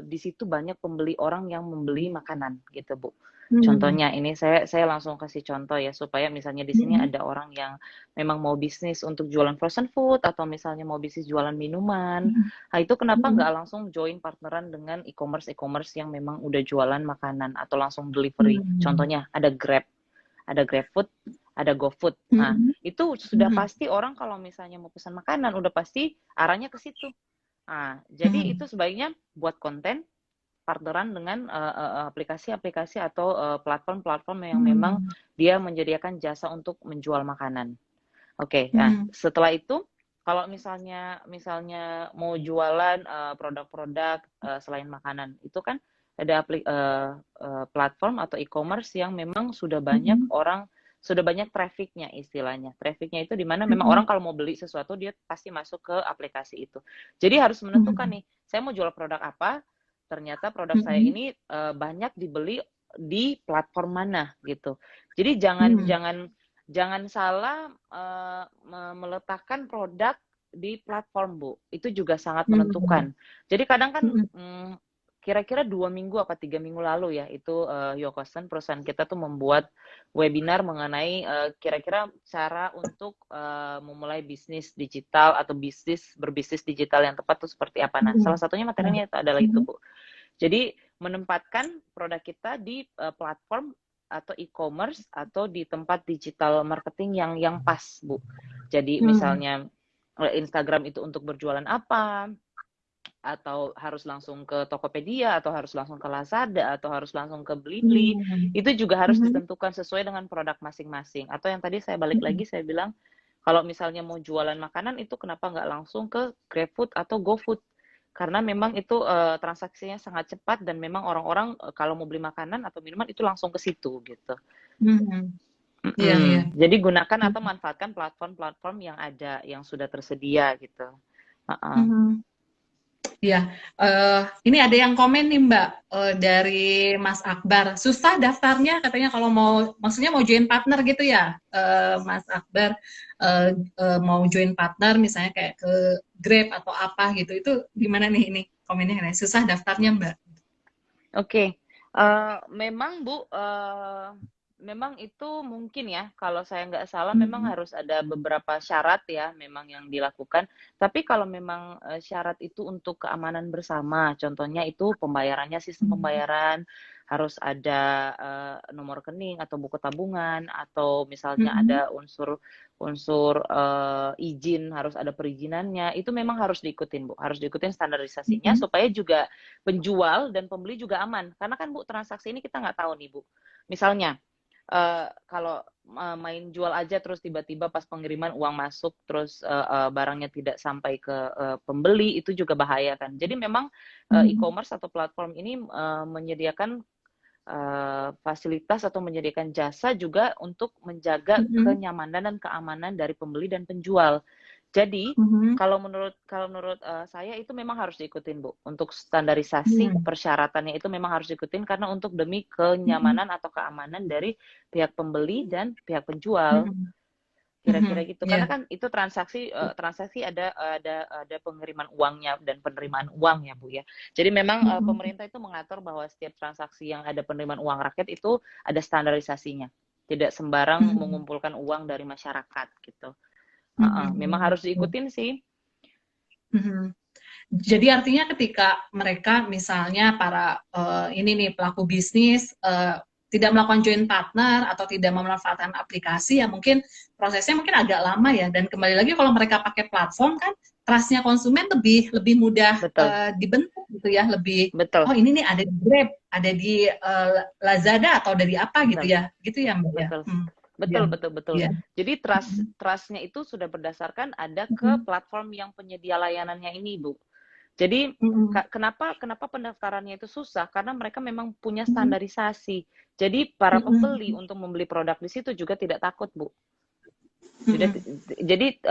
Speaker 3: di situ banyak pembeli orang yang membeli makanan gitu Bu. Contohnya ini saya langsung kasih contoh ya supaya misalnya di sini ada orang yang memang mau bisnis untuk jualan frozen food atau misalnya mau bisnis jualan minuman. Nah, itu kenapa nggak langsung join partneran dengan e-commerce yang memang udah jualan makanan atau langsung delivery. Contohnya ada Grab, ada GrabFood, ada GoFood. Nah, itu sudah pasti orang kalau misalnya mau pesan makanan udah pasti arahnya ke situ. Nah, jadi itu sebaiknya buat konten partneran dengan aplikasi-aplikasi atau platform-platform yang memang dia menyediakan jasa untuk menjual makanan. Oke, nah setelah itu kalau misalnya mau jualan produk-produk selain makanan, itu kan ada platform atau e-commerce yang memang sudah banyak orang, sudah banyak trafficnya istilahnya. Trafficnya itu di mana memang orang kalau mau beli sesuatu dia pasti masuk ke aplikasi itu. Jadi harus menentukan nih, saya mau jual produk apa, ternyata produk saya ini banyak dibeli di platform mana gitu. Jadi jangan salah meletakkan produk di platform Bu. Itu juga sangat menentukan. Jadi kadang kan kira-kira 2 minggu apa 3 minggu lalu ya itu Yokosen perusahaan kita tuh membuat webinar mengenai kira-kira cara untuk memulai bisnis digital atau berbisnis digital yang tepat tuh seperti apa. Nah, salah satunya materinya itu adalah itu Bu. Jadi menempatkan produk kita di platform atau e-commerce atau di tempat digital marketing yang pas Bu. Jadi misalnya Instagram itu untuk berjualan apa, atau harus langsung ke Tokopedia, atau harus langsung ke Lazada, atau harus langsung ke Blibli, itu juga harus ditentukan sesuai dengan produk masing-masing. Atau yang tadi saya balik lagi, saya bilang, kalau misalnya mau jualan makanan, itu kenapa nggak langsung ke GrabFood atau GoFood? Karena memang itu transaksinya sangat cepat, dan memang orang-orang kalau mau beli makanan atau minuman, itu langsung ke situ, gitu.
Speaker 1: Iya.
Speaker 3: Jadi gunakan atau manfaatkan platform-platform yang ada, yang sudah tersedia, gitu.
Speaker 1: Ya, ini ada yang komen nih Mbak dari Mas Akbar. Susah daftarnya katanya kalau maksudnya mau join partner gitu ya, Mas Akbar mau join partner misalnya kayak ke Grab atau apa gitu. Itu gimana nih ini komennya? Susah daftarnya Mbak?
Speaker 3: Oke, memang Bu, memang itu mungkin ya, kalau saya nggak salah memang harus ada beberapa syarat ya memang yang dilakukan. Tapi kalau memang syarat itu untuk keamanan bersama, contohnya itu pembayarannya, sistem pembayaran, harus ada nomor rekening atau buku tabungan, atau misalnya ada unsur izin, harus ada perizinannya, itu memang harus diikutin Bu, harus diikutin standarisasinya supaya juga penjual dan pembeli juga aman. Karena kan Bu, transaksi ini kita nggak tahu nih Bu. Misalnya, kalau main jual aja terus tiba-tiba pas pengiriman uang masuk terus barangnya tidak sampai ke pembeli, itu juga bahaya kan. Jadi memang e-commerce atau platform ini menyediakan fasilitas atau menyediakan jasa juga untuk menjaga kenyamanan dan keamanan dari pembeli dan penjual. Jadi kalau menurut saya itu memang harus diikutin Bu. Untuk standarisasi persyaratannya itu memang harus diikutin karena untuk demi kenyamanan atau keamanan dari pihak pembeli dan pihak penjual. Kira-kira gitu. Karena kan itu transaksi ada pengiriman uangnya dan penerimaan uang ya Bu ya. Jadi memang pemerintah itu mengatur bahwa setiap transaksi yang ada penerimaan uang rakyat itu ada standarisasinya. Tidak sembarang mengumpulkan uang dari masyarakat gitu. Memang harus diikutin sih.
Speaker 1: Jadi artinya ketika mereka misalnya para ini nih pelaku bisnis tidak melakukan joint partner atau tidak memanfaatkan aplikasi, ya mungkin prosesnya mungkin agak lama ya. Dan kembali lagi kalau mereka pakai platform kan trustnya konsumen lebih mudah dibentuk gitu ya, lebih oh ini nih ada di Grab, ada di Lazada atau dari apa gitu ya Mbak ya.
Speaker 3: Betul. Jadi trustnya itu sudah berdasarkan ada ke platform yang penyedia layanannya ini Bu. Jadi kenapa pendaftarannya itu susah? Karena mereka memang punya standarisasi. Jadi para pembeli untuk membeli produk di situ juga tidak takut Bu. Jadi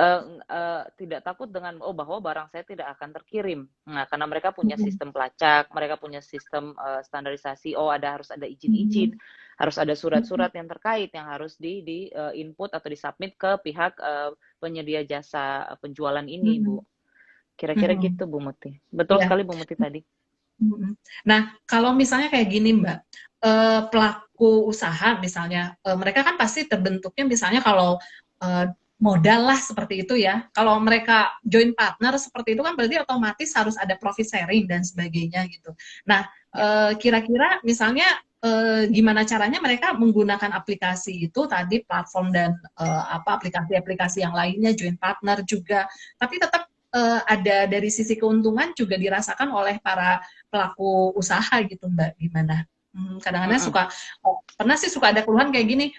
Speaker 3: tidak takut dengan bahwa barang saya tidak akan terkirim. Nah, karena mereka punya sistem pelacak, mereka punya sistem standarisasi. Harus ada izin-izin, harus ada surat-surat yang terkait yang harus di input atau disubmit ke pihak penyedia jasa penjualan ini, Bu. Kira-kira gitu, Bu Muti. Betul
Speaker 1: Ya.
Speaker 3: sekali Bu Muti tadi.
Speaker 1: Nah, kalau misalnya kayak gini, Mbak, pelaku usaha misalnya, mereka kan pasti terbentuknya misalnya kalau modal lah seperti itu ya. Kalau mereka join partner seperti itu kan berarti otomatis harus ada profit sharing dan sebagainya gitu. Nah, kira-kira misalnya gimana caranya mereka menggunakan aplikasi itu tadi platform dan aplikasi-aplikasi yang lainnya join partner juga, tapi tetap ada dari sisi keuntungan juga dirasakan oleh para pelaku usaha gitu Mbak, gimana? Kadang-kadang pernah sih suka ada keluhan kayak gini,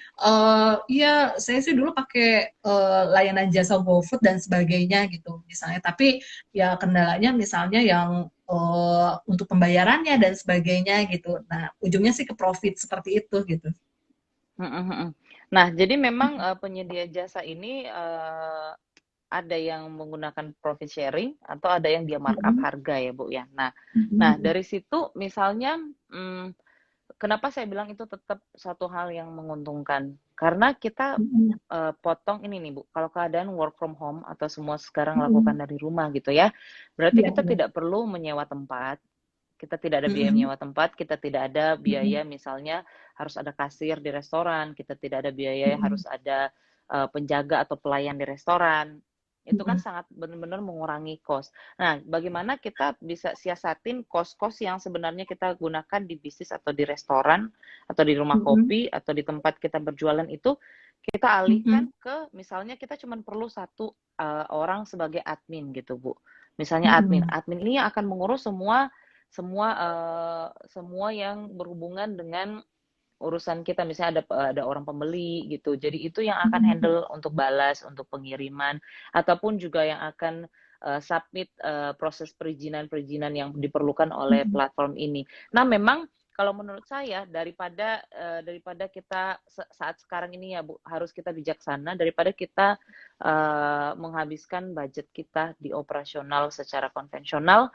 Speaker 1: iya saya sih dulu pakai layanan jasa GoFood dan sebagainya gitu misalnya, tapi ya kendalanya misalnya yang untuk pembayarannya dan sebagainya gitu. Nah ujungnya sih ke profit seperti itu gitu.
Speaker 3: Nah jadi memang penyedia jasa ini ada yang menggunakan profit sharing atau ada yang dia markup harga ya Bu ya. Nah dari situ misalnya kenapa saya bilang itu tetap satu hal yang menguntungkan karena kita potong ini nih Bu, kalau keadaan work from home atau semua sekarang lakukan dari rumah gitu ya, berarti kita tidak perlu menyewa tempat, kita tidak ada biaya menyewa tempat, kita tidak ada biaya misalnya harus ada kasir di restoran, kita tidak ada biaya harus ada penjaga atau pelayan di restoran. Itu kan sangat benar-benar mengurangi cost. Nah, bagaimana kita bisa siasatin cost-cost yang sebenarnya kita gunakan di bisnis atau di restoran atau di rumah kopi atau di tempat kita berjualan itu kita alihkan ke misalnya kita cuma perlu satu orang sebagai admin gitu Bu. Misalnya admin ini akan mengurus semua yang berhubungan dengan urusan kita, misalnya ada orang pembeli gitu. Jadi itu yang akan handle untuk balas, untuk pengiriman, ataupun juga yang akan submit proses perizinan-perizinan yang diperlukan oleh platform ini. Nah, memang kalau menurut saya daripada kita saat sekarang ini ya Bu, harus kita bijaksana daripada kita menghabiskan budget kita di operasional secara konvensional.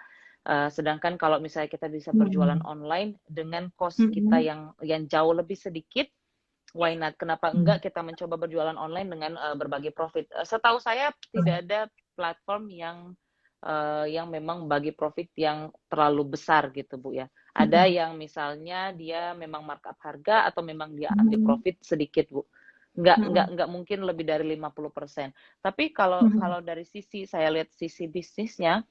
Speaker 3: Sedangkan kalau misalnya kita bisa berjualan online dengan cost kita yang jauh lebih sedikit, why not? Kenapa enggak kita mencoba berjualan online dengan berbagi profit? Setahu saya tidak ada platform yang memang bagi profit yang terlalu besar gitu Bu ya. Ada yang misalnya dia memang markup harga atau memang dia ambil profit sedikit Bu. Enggak mungkin lebih dari 50%. Tapi kalau dari sisi saya lihat sisi bisnisnya,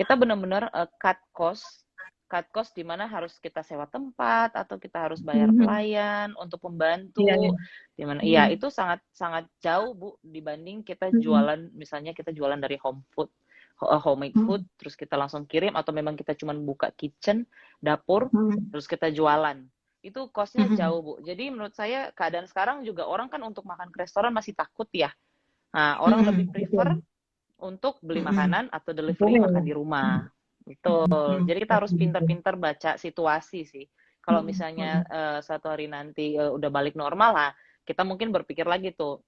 Speaker 3: kita benar-benar cut cost di mana harus kita sewa tempat atau kita harus bayar pelayan untuk pembantu di mana itu sangat sangat jauh Bu dibanding kita jualan, misalnya kita jualan dari homemade food terus kita langsung kirim, atau memang kita cuma buka kitchen dapur terus kita jualan. Itu costnya jauh Bu. Jadi menurut saya keadaan sekarang juga orang kan untuk makan ke restoran masih takut ya. Nah, orang lebih prefer untuk beli makanan atau delivery makan di rumah. Betul. Jadi kita harus pintar-pintar baca situasi sih. Kalau misalnya suatu hari nanti udah balik normal lah, kita mungkin berpikir lagi tuh,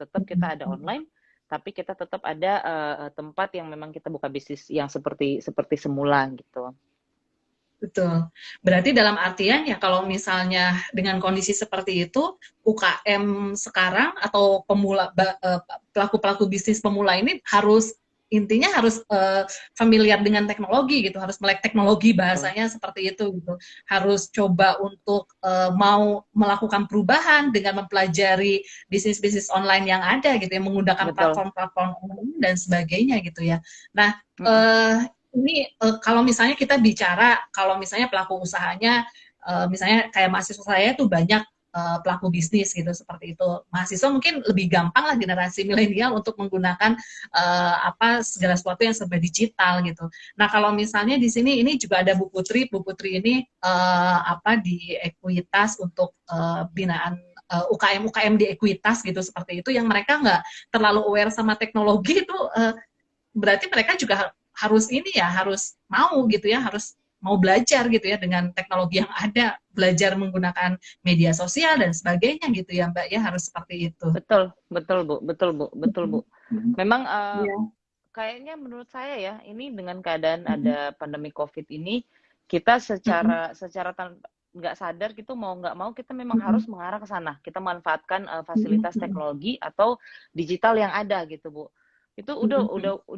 Speaker 3: tetap kita ada online, tapi kita tetap ada tempat yang memang kita buka bisnis yang seperti semula gitu.
Speaker 1: Betul. Berarti dalam artian ya kalau misalnya dengan kondisi seperti itu, UKM sekarang atau pelaku-pelaku bisnis pemula ini intinya harus familiar dengan teknologi gitu, harus melek teknologi bahasanya seperti itu gitu. Harus coba untuk mau melakukan perubahan dengan mempelajari bisnis-bisnis online yang ada gitu, yang menggunakan platform-platform online dan sebagainya gitu ya. Nah, ini kalau misalnya kita bicara, kalau misalnya pelaku usahanya, misalnya kayak mahasiswa saya tuh banyak pelaku bisnis gitu seperti itu. Mahasiswa mungkin lebih gampang lah generasi milenial untuk menggunakan segala sesuatu yang serba digital gitu. Nah kalau misalnya di sini ini juga ada Bu Putri ini di Ekuitas untuk binaan UKM di Ekuitas gitu seperti itu, yang mereka nggak terlalu aware sama teknologi itu, berarti mereka juga harus mau gitu ya, harus mau belajar gitu ya dengan teknologi yang ada, belajar menggunakan media sosial dan sebagainya gitu ya Mbak ya, harus seperti itu.
Speaker 3: Betul, betul Bu, betul Bu, betul Bu. Memang
Speaker 1: Iya.
Speaker 3: kayaknya menurut saya ya, ini dengan keadaan ada pandemi COVID ini, kita secara nggak sadar gitu, mau nggak mau kita memang harus mengarah ke sana. Kita manfaatkan fasilitas teknologi atau digital yang ada gitu Bu. Itu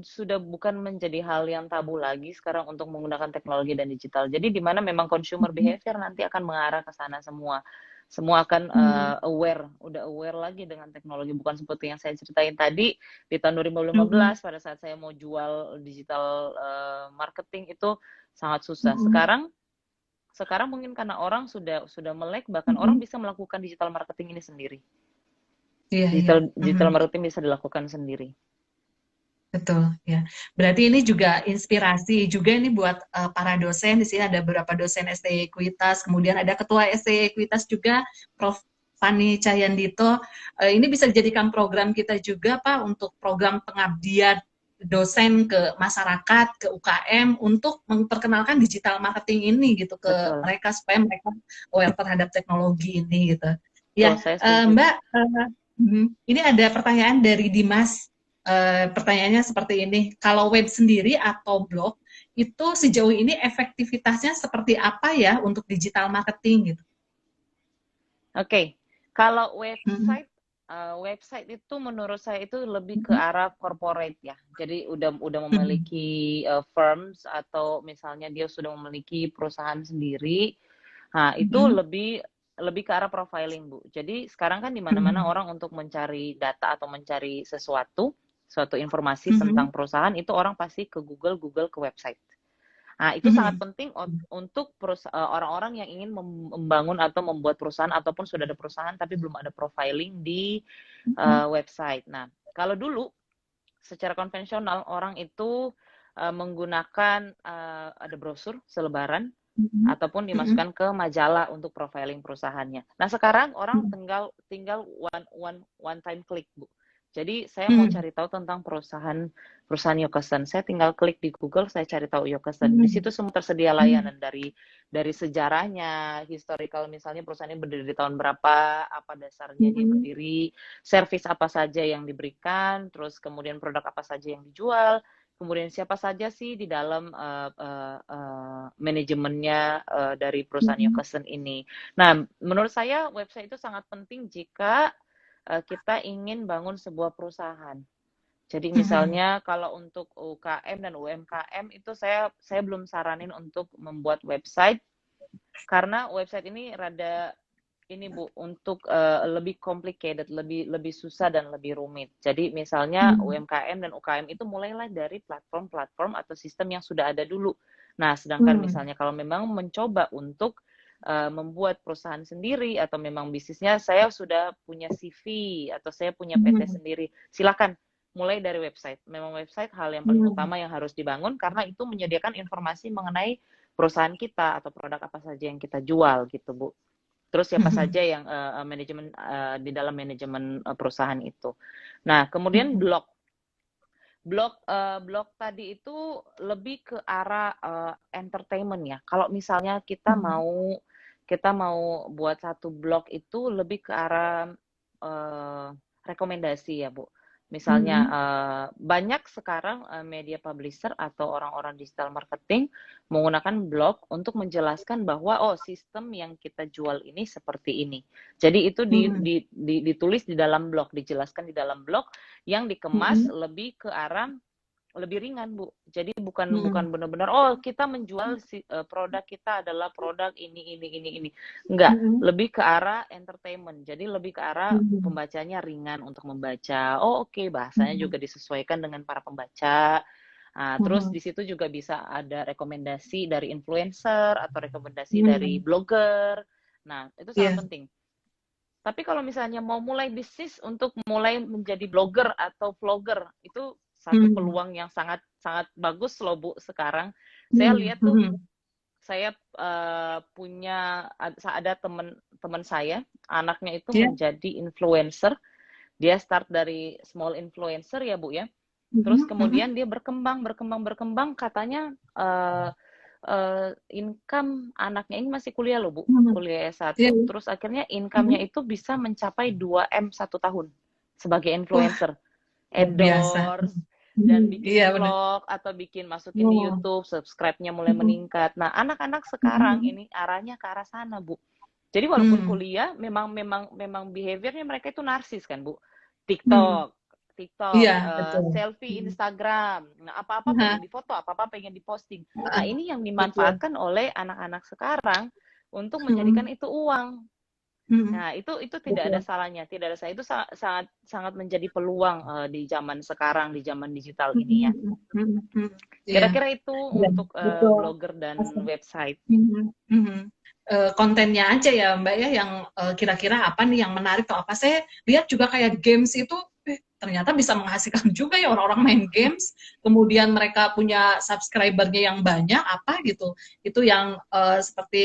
Speaker 3: sudah bukan menjadi hal yang tabu lagi sekarang untuk menggunakan teknologi dan digital. Jadi di mana memang consumer behavior nanti akan mengarah ke sana semua. Semua akan udah aware lagi dengan teknologi, bukan seperti yang saya ceritain tadi di tahun 2015 pada saat saya mau jual digital marketing itu sangat susah. Sekarang mungkin karena orang sudah melek, bahkan orang bisa melakukan digital marketing ini sendiri. Digital marketing bisa dilakukan sendiri.
Speaker 1: Betul ya. Berarti ini juga inspirasi juga ini buat para dosen. Di sini ada beberapa dosen STI Ekuitas, kemudian ada ketua STI Ekuitas juga, Prof. Fani Cahyandito. Ini bisa dijadikan program kita juga Pak untuk program pengabdian dosen ke masyarakat, ke UKM untuk memperkenalkan digital marketing ini gitu ke mereka supaya mereka aware terhadap teknologi ini gitu. Ya, Mbak, ini ada pertanyaan dari Dimas. Pertanyaannya seperti ini, kalau web sendiri atau blog itu sejauh ini efektivitasnya seperti apa ya untuk digital marketing gitu?
Speaker 3: Oke, kalau website itu menurut saya itu lebih ke arah corporate ya. Jadi udah memiliki firms atau misalnya dia sudah memiliki perusahaan sendiri. Nah, itu lebih ke arah profiling, Bu. Jadi sekarang kan di mana-mana orang untuk mencari data atau mencari suatu informasi tentang perusahaan itu orang pasti ke Google, ke website. Nah, itu sangat penting untuk orang-orang yang ingin membangun atau membuat perusahaan ataupun sudah ada perusahaan tapi belum ada profiling di website. Nah, kalau dulu secara konvensional orang itu menggunakan ada brosur selebaran ataupun dimasukkan ke majalah untuk profiling perusahaannya. Nah, sekarang orang tinggal one time click, Bu. Jadi saya mau cari tahu tentang perusahaan Yokosen. Saya tinggal klik di Google, saya cari tahu Yokosen. Di situ semua tersedia layanan dari sejarahnya, historical misalnya perusahaannya berdiri di tahun berapa, apa dasarnya dia berdiri, service apa saja yang diberikan, terus kemudian produk apa saja yang dijual, kemudian siapa saja sih di dalam manajemennya dari perusahaan Yokosen ini. Nah, menurut saya website itu sangat penting jika kita ingin bangun sebuah perusahaan. Jadi misalnya kalau untuk UKM dan UMKM itu saya belum saranin untuk membuat website karena website ini rada ini Bu untuk lebih complicated, lebih susah dan lebih rumit. Jadi misalnya UMKM dan UKM itu mulailah dari platform atau sistem yang sudah ada dulu. Nah, sedangkan misalnya kalau memang mencoba untuk membuat perusahaan sendiri atau memang bisnisnya saya sudah punya CV atau saya punya PT sendiri, silakan mulai dari website. Memang website hal yang paling utama yang harus dibangun karena itu menyediakan informasi mengenai perusahaan kita atau produk apa saja yang kita jual gitu Bu. Terus siapa saja yang manajemen di dalam manajemen perusahaan itu. Nah, kemudian blog tadi itu lebih ke arah entertainment ya. Kalau misalnya kita mau buat satu blog itu lebih ke arah rekomendasi ya Bu. Misalnya banyak sekarang media publisher atau orang-orang digital marketing menggunakan blog untuk menjelaskan bahwa sistem yang kita jual ini seperti ini. Jadi itu ditulis di dalam blog, dijelaskan di dalam blog yang dikemas lebih ke arah lebih ringan Bu. Jadi bukan benar-benar kita menjual produk kita adalah produk ini. Enggak, lebih ke arah entertainment. Jadi lebih ke arah pembacanya ringan untuk membaca. Oke, bahasanya juga disesuaikan dengan para pembaca. Terus di situ juga bisa ada rekomendasi dari influencer atau rekomendasi dari blogger. Nah, itu sangat penting. Tapi kalau misalnya mau mulai bisnis untuk mulai menjadi blogger atau vlogger, itu satu peluang yang sangat sangat bagus loh Bu sekarang. Saya lihat tuh saya punya ada teman saya, anaknya itu menjadi influencer. Dia start dari small influencer ya Bu ya. Terus kemudian dia berkembang katanya income anaknya ini masih kuliah loh Bu, kuliah S1.
Speaker 1: Iya.
Speaker 3: Terus akhirnya income-nya itu bisa mencapai 2M 1 tahun sebagai
Speaker 1: Wah,
Speaker 3: influencer.
Speaker 1: luar biasa.
Speaker 3: Endorse dan bikin
Speaker 1: Iya benar.
Speaker 3: vlog atau bikin masukin di
Speaker 1: Oh.
Speaker 3: YouTube, subscribe-nya mulai meningkat. Nah, anak-anak sekarang ini arahnya ke arah sana, Bu. Jadi walaupun kuliah memang behaviornya mereka itu narsis kan, Bu. TikTok,
Speaker 1: Iya, betul.
Speaker 3: selfie Instagram. Nah, apa-apa pengen difoto, apa-apa pengen diposting. Nah, ini yang dimanfaatkan oleh anak-anak sekarang untuk menjadikan itu uang. Nah, itu tidak ada salahnya, tidak ada salah. Itu sangat sangat menjadi peluang di zaman sekarang, di zaman digital ini ya. Kira-kira itu untuk blogger dan website.
Speaker 1: Kontennya aja ya Mbak ya, yang kira-kira apa nih yang menarik atau apa. Saya lihat juga kayak games itu ternyata bisa menghasilkan juga ya, orang-orang main games, kemudian mereka punya subscribernya yang banyak apa gitu. Itu yang seperti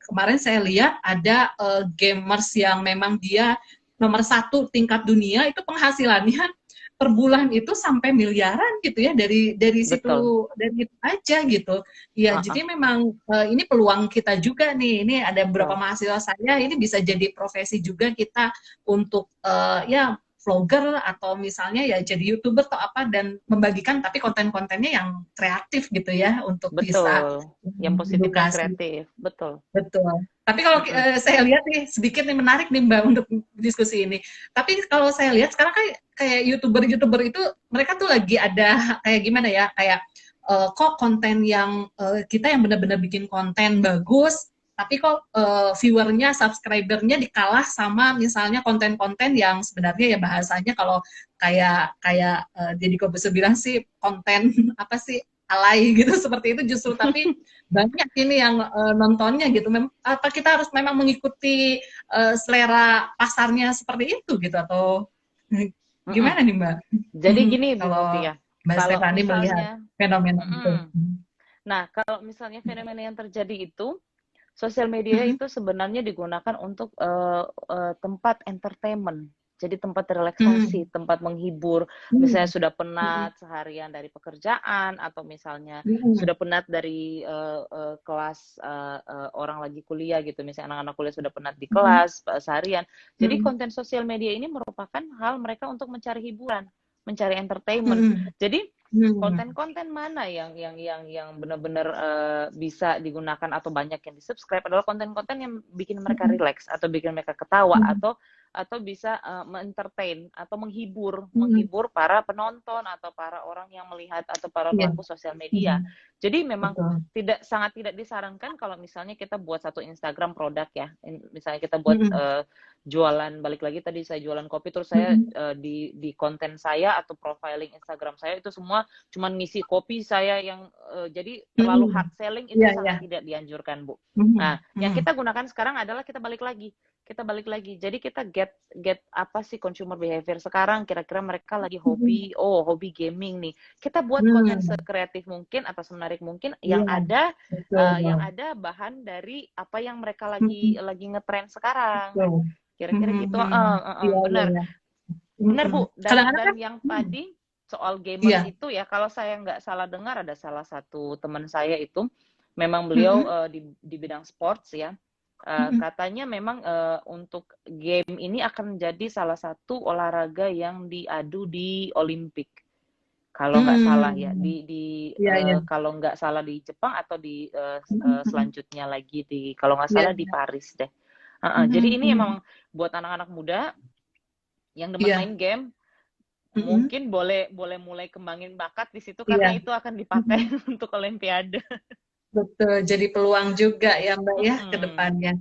Speaker 1: kemarin saya lihat ada gamers yang memang dia nomor 1 tingkat dunia, itu penghasilannya per bulan itu sampai miliaran gitu ya, dari situ, dari itu aja gitu ya. Jadi memang ini peluang kita juga nih. Ini ada beberapa mahasiswa saya, ini bisa jadi profesi juga kita untuk ya vlogger atau misalnya ya jadi YouTuber atau apa, dan membagikan tapi konten-kontennya yang kreatif gitu ya, untuk bisa
Speaker 3: yang positif dan kreatif. Betul.
Speaker 1: Tapi kalau saya lihat nih, sedikit nih menarik nih Mbak untuk diskusi ini. Tapi kalau saya lihat sekarang kayak YouTuber itu mereka tuh lagi ada kayak gimana ya, kayak kok konten yang kita yang benar-benar bikin konten bagus, tapi kok viewernya, subscribernya dikalah sama misalnya konten-konten yang sebenarnya ya bahasanya kalau kayak Deddy Corbuzier bilang sih konten apa sih, alay gitu, seperti itu justru. Tapi banyak ini yang nontonnya gitu. Apa kita harus memang mengikuti selera pasarnya seperti itu gitu, atau gimana nih Mbak?
Speaker 3: Jadi gini
Speaker 1: kalau Mbak Stefani melihat fenomena itu.
Speaker 3: Nah, kalau misalnya fenomena yang terjadi itu, sosial media itu sebenarnya digunakan untuk tempat entertainment. Jadi tempat relaksasi, tempat menghibur. Misalnya sudah penat seharian dari pekerjaan, atau misalnya sudah penat dari kelas, orang lagi kuliah gitu. Misalnya anak-anak kuliah sudah penat di kelas seharian. Jadi konten sosial media ini merupakan hal mereka untuk mencari hiburan, mencari entertainment. Jadi konten-konten mana yang benar-benar bisa digunakan atau banyak yang di-subscribe adalah konten-konten yang bikin mereka relax, atau bikin mereka ketawa, atau bisa entertain atau menghibur para penonton atau para orang yang melihat atau para pelaku sosial media. Jadi memang sangat tidak disarankan kalau misalnya kita buat satu Instagram produk ya. Misalnya kita buat jualan, balik lagi tadi saya jualan kopi, terus saya di konten saya atau profiling Instagram saya itu semua cuman ngisi kopi saya yang jadi terlalu hard selling, itu sangat tidak dianjurkan, Bu. Nah, yang kita gunakan sekarang adalah kita balik lagi. Jadi kita get apa sih consumer behavior sekarang, kira-kira mereka lagi hobi gaming nih. Kita buat konten sekreatif mungkin atau semenarik mungkin yang ada bahan dari apa yang mereka lagi ngetren sekarang. Kira-kira gitu. Benar Bu. Dan yang tadi soal gamers itu ya, kalau saya nggak salah dengar, ada salah satu teman saya itu memang beliau di bidang sports ya. Katanya memang untuk game ini akan menjadi salah satu olahraga yang diadu di Olimpik. Kalau nggak salah ya, kalau nggak salah di Jepang atau di selanjutnya lagi kalau nggak salah di Paris deh. Jadi ini emang buat anak-anak muda yang demen main game, mungkin boleh mulai kembangin bakat di situ, karena itu akan dipakai untuk Olimpiade.
Speaker 1: Betul, jadi peluang juga ya Mbak ya ke depannya.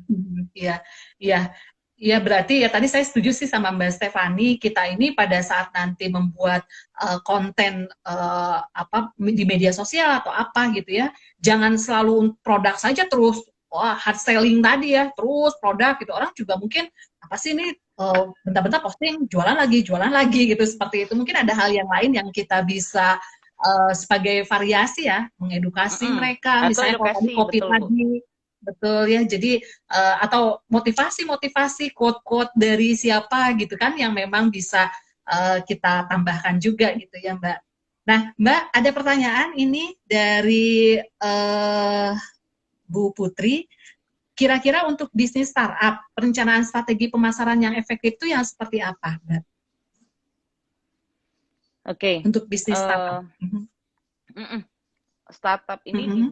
Speaker 1: Iya, berarti ya tadi saya setuju sih sama Mbak Stefani, kita ini pada saat nanti membuat konten apa di media sosial atau apa gitu ya, jangan selalu produk saja terus, hard selling tadi ya, terus produk gitu. Orang juga mungkin apa sih ini bentar-bentar posting, jualan lagi gitu, seperti itu. Mungkin ada hal yang lain yang kita bisa sebagai variasi ya, mengedukasi mereka, misalnya kalau kopi tadi, betul ya. Jadi atau motivasi quote dari siapa gitu kan, yang memang bisa kita tambahkan juga gitu ya Mbak. Nah, Mbak, ada pertanyaan ini dari Bu Putri. Kira-kira untuk bisnis startup, perencanaan strategi pemasaran yang efektif itu yang seperti apa, Mbak?
Speaker 3: Oke,
Speaker 1: Untuk bisnis startup.
Speaker 3: startup ini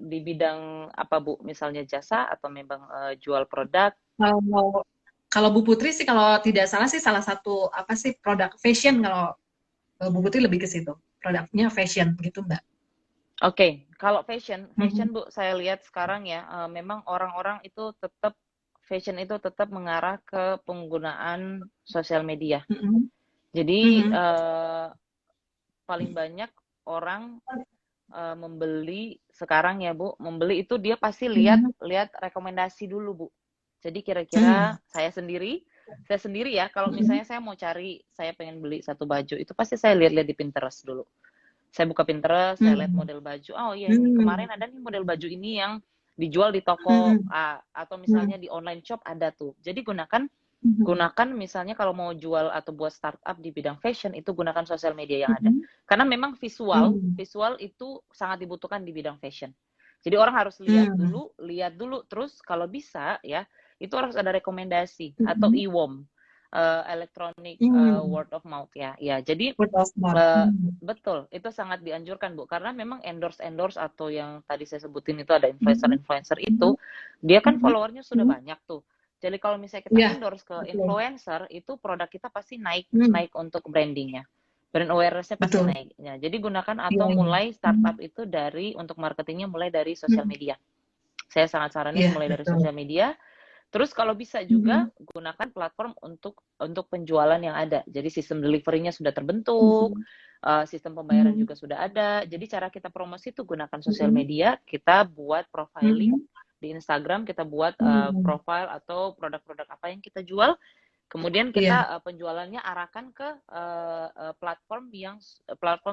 Speaker 3: di bidang apa Bu? Misalnya jasa atau memang jual produk?
Speaker 1: Kalau Bu Putri sih kalau tidak salah sih salah satu apa sih produk fashion, kalau Bu Putri lebih ke situ. Produknya fashion gitu, Mbak.
Speaker 3: Oke, kalau fashion Bu, saya lihat sekarang ya, memang orang-orang itu tetap fashion itu tetap mengarah ke penggunaan sosial media. Jadi paling banyak orang membeli sekarang ya Bu, membeli itu dia pasti lihat rekomendasi dulu Bu. Jadi kira-kira saya sendiri ya, kalau misalnya saya mau cari, saya pengen beli satu baju, itu pasti saya lihat-lihat di Pinterest dulu. Saya buka Pinterest, saya lihat model baju. Oh iya, ini kemarin ada nih model baju ini yang dijual di toko A, atau misalnya di online shop ada tuh. Jadi gunakan misalnya kalau mau jual atau buat startup di bidang fashion, itu gunakan sosial media yang ada. Karena memang visual itu sangat dibutuhkan di bidang fashion. Jadi orang harus lihat dulu, terus kalau bisa ya, itu harus ada rekomendasi atau e-worm. Electronic word of mouth ya. Ya, jadi betul, itu sangat dianjurkan Bu, karena memang endorse atau yang tadi saya sebutin itu ada influencer itu, dia kan followernya sudah banyak tuh. Jadi kalau misalnya kita endorse ke influencer, itu produk kita pasti naik untuk brandingnya. Brand awareness-nya pasti naik. Ya, jadi gunakan atau mulai startup itu untuk marketingnya mulai dari sosial media. Saya sangat saranin mulai dari sosial media. Terus kalau bisa juga gunakan platform untuk penjualan yang ada. Jadi sistem delivery-nya sudah terbentuk, sistem pembayaran juga sudah ada. Jadi cara kita promosi itu gunakan sosial media, kita buat profiling di Instagram, kita buat profile atau produk-produk apa yang kita jual. Kemudian kita penjualannya arahkan ke platform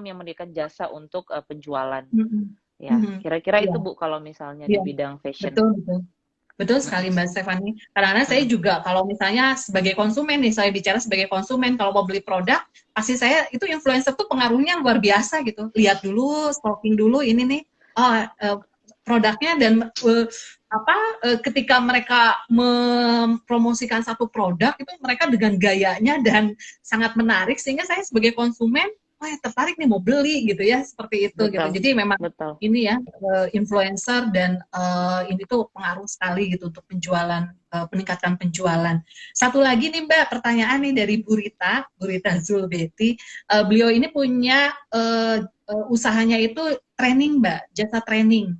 Speaker 3: yang menyediakan jasa untuk penjualan. Ya, kira-kira itu Bu kalau misalnya di bidang fashion.
Speaker 1: Betul sekali Mbak Stefani. Kadang-kadang saya juga kalau misalnya sebagai konsumen nih, saya bicara sebagai konsumen, kalau mau beli produk, pasti saya itu influencer tuh pengaruhnya luar biasa gitu. Lihat dulu, stalking dulu ini nih, produknya dan ketika mereka mempromosikan satu produk itu mereka dengan gayanya dan sangat menarik sehingga saya sebagai konsumen tertarik nih mau beli gitu ya, seperti itu. Gitu. Jadi memang ini ya influencer dan ini tuh pengaruh sekali gitu untuk penjualan, peningkatan penjualan. Satu lagi nih Mbak, pertanyaan nih dari Bu Rita Zulbeti. Beliau ini punya usahanya itu training Mbak, jasa training.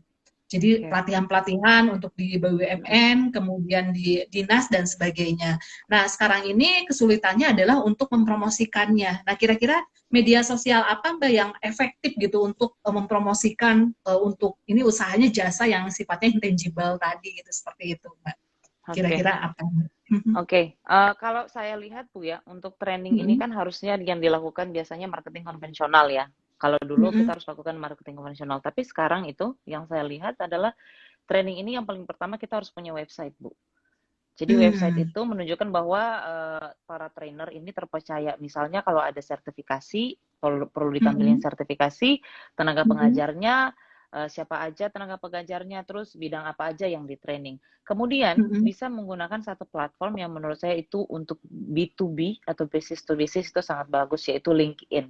Speaker 1: Jadi pelatihan-pelatihan untuk di BUMN, kemudian di dinas dan sebagainya. Nah sekarang ini kesulitannya adalah untuk mempromosikannya. Nah kira-kira media sosial apa Mbak yang efektif gitu untuk mempromosikan untuk ini usahanya jasa yang sifatnya intangible tadi gitu, seperti itu Mbak. Kira-kira apa?
Speaker 3: Kalau saya lihat Bu ya, untuk training ini kan harusnya yang dilakukan biasanya marketing konvensional ya. Kalau dulu kita harus lakukan marketing konvensional, tapi sekarang itu yang saya lihat adalah training ini yang paling pertama kita harus punya website Bu. Jadi website itu menunjukkan bahwa para trainer ini terpercaya. Misalnya kalau ada sertifikasi, perlu ditampilkan sertifikasi, tenaga pengajarnya, siapa aja tenaga pengajarnya, terus bidang apa aja yang di training. Kemudian bisa menggunakan satu platform yang menurut saya itu untuk B2B atau business to business itu sangat bagus, yaitu LinkedIn.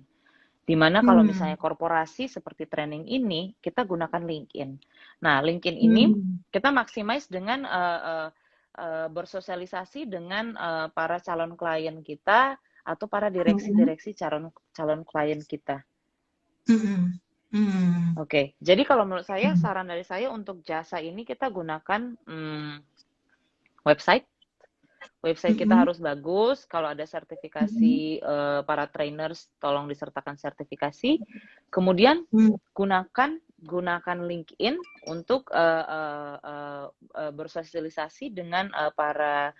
Speaker 3: Dimana kalau misalnya korporasi seperti training ini, kita gunakan LinkedIn. Nah, LinkedIn ini kita maximize dengan bersosialisasi dengan para calon klien kita atau para direksi-direksi calon klien kita. Jadi kalau menurut saya, saran dari saya untuk jasa ini kita gunakan website. Website kita harus bagus. Kalau ada sertifikasi para trainers, tolong disertakan sertifikasi. Kemudian gunakan LinkedIn untuk bersosialisasi dengan para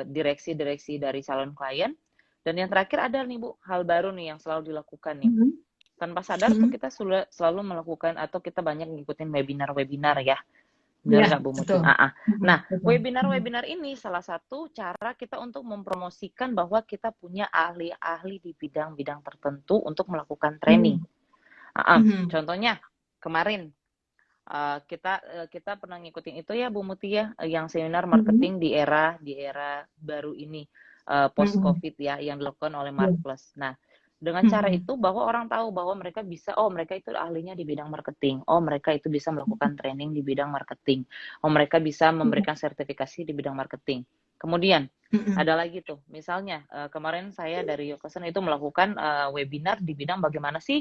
Speaker 3: direksi-direksi dari calon klien. Dan yang terakhir ada nih Bu, hal baru nih yang selalu dilakukan nih. Tanpa sadar tuh kita selalu melakukan atau kita banyak ngikutin webinar-webinar ya. Benar
Speaker 1: Iya,
Speaker 3: nggak Bu Muti?
Speaker 1: betul.
Speaker 3: Nah,
Speaker 1: Betul.
Speaker 3: webinar-webinar ini salah satu cara kita untuk mempromosikan bahwa kita punya ahli-ahli di bidang-bidang tertentu untuk melakukan training. Contohnya kemarin kita pernah ngikutin itu ya Bu Muti ya, yang seminar marketing di era baru ini, post COVID ya, yang dilakukan oleh Marketplace. Nah, dengan cara itu bahwa orang tahu bahwa mereka bisa, oh mereka itu ahlinya di bidang marketing, oh mereka itu bisa melakukan training di bidang marketing, oh mereka bisa memberikan sertifikasi di bidang marketing. Kemudian ada lagi tuh, misalnya kemarin saya dari Yokosen itu melakukan webinar di bidang bagaimana sih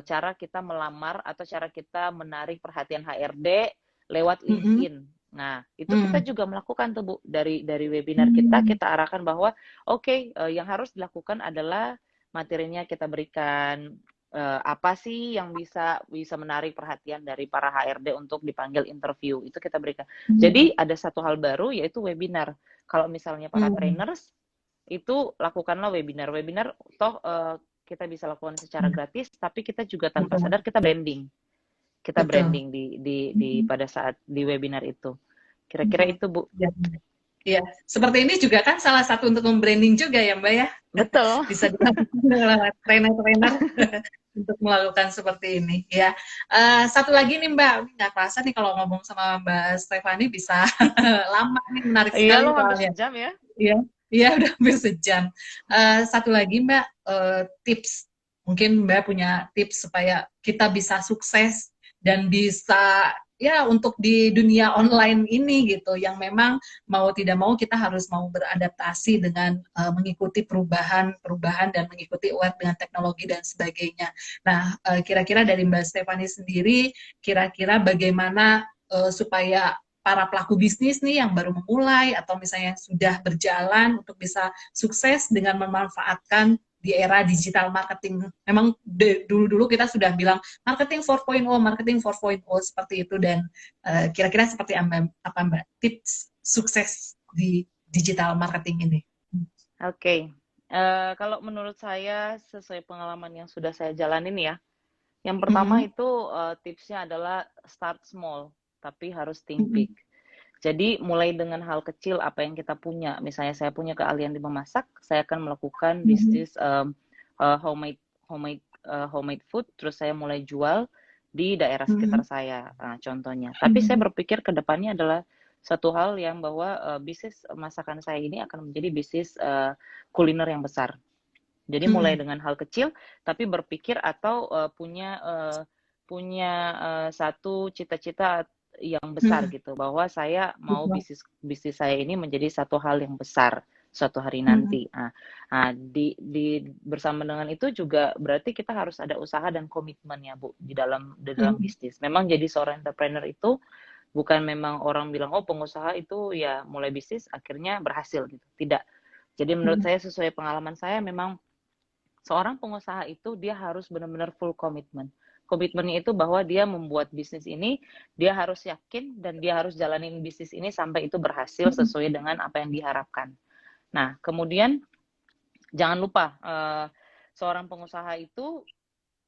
Speaker 3: cara kita melamar atau cara kita menarik perhatian HRD lewat LinkedIn. Nah, itu kita juga melakukan tuh Bu, dari webinar kita arahkan bahwa oke, yang harus dilakukan adalah materinya kita berikan, apa sih yang bisa menarik perhatian dari para HRD untuk dipanggil interview, itu kita berikan. Jadi ada satu hal baru yaitu webinar. Kalau misalnya para trainers itu lakukanlah webinar. Webinar toh kita bisa lakukan secara gratis, tapi kita juga tanpa sadar kita branding. Kita
Speaker 1: Betul.
Speaker 3: branding di pada saat di webinar itu. Kira-kira itu Bu.
Speaker 1: Iya, seperti ini juga kan salah satu untuk membranding juga ya Mbak ya.
Speaker 3: Betul.
Speaker 1: Bisa dilakukan oleh trainer-trainer untuk melakukan seperti ini ya. Satu lagi nih Mbak, nggak kerasa nih kalau ngomong sama Mbak Stefani bisa lama nih, menarik
Speaker 3: Iya
Speaker 1: sekali
Speaker 3: lo hampir
Speaker 1: soalnya.
Speaker 3: sejam ya.
Speaker 1: Iya, iya udah hampir sejam. Satu lagi Mbak, tips. Mungkin Mbak punya tips supaya kita bisa sukses dan bisa ya untuk di dunia online ini gitu, yang memang mau tidak mau kita harus mau beradaptasi dengan mengikuti perubahan dan mengikuti aware dengan teknologi dan sebagainya. Nah, kira-kira dari Mbak Stefani sendiri, kira-kira bagaimana supaya para pelaku bisnis nih yang baru memulai atau misalnya yang sudah berjalan untuk bisa sukses dengan memanfaatkan di era digital marketing. Memang dulu-dulu kita sudah bilang marketing 4.0, marketing 4.0 seperti itu, dan kira-kira seperti apa Mbak tips sukses di digital marketing ini?
Speaker 3: Oke. Kalau menurut saya sesuai pengalaman yang sudah saya jalanin ya. Yang pertama itu tipsnya adalah start small, tapi harus think big. Jadi mulai dengan hal kecil apa yang kita punya. Misalnya saya punya keahlian di memasak, saya akan melakukan bisnis homemade food, terus saya mulai jual di daerah sekitar saya, contohnya. Tapi saya berpikir ke depannya adalah satu hal yang bahwa bisnis masakan saya ini akan menjadi bisnis kuliner yang besar. Jadi mulai dengan hal kecil, tapi berpikir atau punya satu cita-cita yang besar gitu, bahwa saya mau bisnis saya ini menjadi satu hal yang besar suatu hari nanti. Bersama dengan itu juga berarti kita harus ada usaha dan komitmen ya Bu di dalam bisnis. Memang jadi seorang entrepreneur itu bukan memang orang bilang oh pengusaha itu ya mulai bisnis akhirnya berhasil gitu. Tidak. Jadi menurut saya sesuai pengalaman saya memang seorang pengusaha itu dia harus benar-benar full komitmen. Komitmennya itu bahwa dia membuat bisnis ini, dia harus yakin dan dia harus jalanin bisnis ini sampai itu berhasil sesuai dengan apa yang diharapkan. Nah, kemudian jangan lupa seorang pengusaha itu,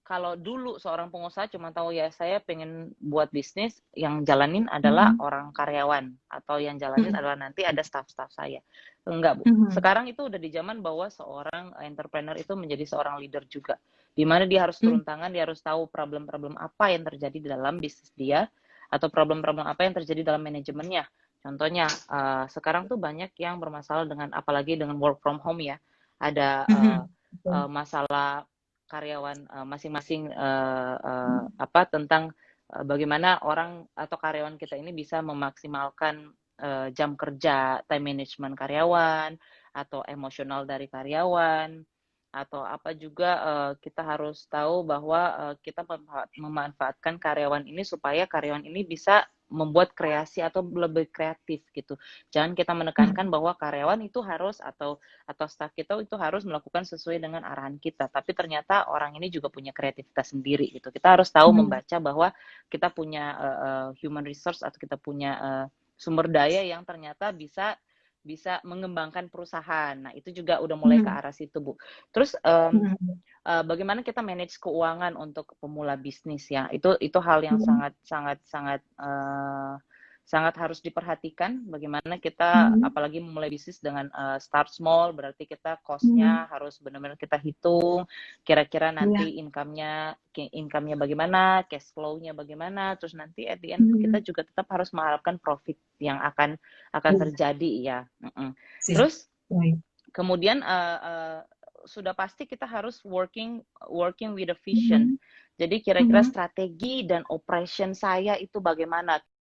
Speaker 3: kalau dulu seorang pengusaha cuma tahu ya saya pengen buat bisnis, yang jalanin adalah orang karyawan atau yang jalanin adalah nanti ada staff-staff saya. Enggak Bu, sekarang itu udah di zaman bahwa seorang entrepreneur itu menjadi seorang leader juga, di mana dia harus turun tangan, dia harus tahu problem-problem apa yang terjadi di dalam bisnis dia atau problem-problem apa yang terjadi dalam manajemennya. Contohnya sekarang tuh banyak yang bermasalah dengan apalagi dengan work from home ya, ada masalah karyawan masing-masing tentang bagaimana orang atau karyawan kita ini bisa memaksimalkan jam kerja, time management karyawan, atau emosional dari karyawan, atau apa juga kita harus tahu bahwa kita memanfaatkan karyawan ini supaya karyawan ini bisa membuat kreasi atau lebih kreatif gitu. Jangan kita menekankan bahwa karyawan itu harus atau staf kita itu harus melakukan sesuai dengan arahan kita, tapi ternyata orang ini juga punya kreativitas sendiri gitu. Kita harus tahu membaca bahwa kita punya human resource atau kita punya sumber daya yang ternyata bisa bisa mengembangkan perusahaan. Nah, itu juga udah mulai ke arah situ, Bu. Terus bagaimana kita manage keuangan untuk pemula bisnis ya? Itu hal yang sangat harus diperhatikan. Bagaimana kita apalagi memulai bisnis dengan start small, berarti kita cost-nya harus benar-benar kita hitung. Kira-kira nanti income-nya bagaimana, cash flow-nya bagaimana, terus nanti at the end kita juga tetap harus mengharapkan profit yang akan terjadi ya. Terus kemudian sudah pasti kita harus working with a vision. Jadi kira-kira strategi dan operation saya itu bagaimana?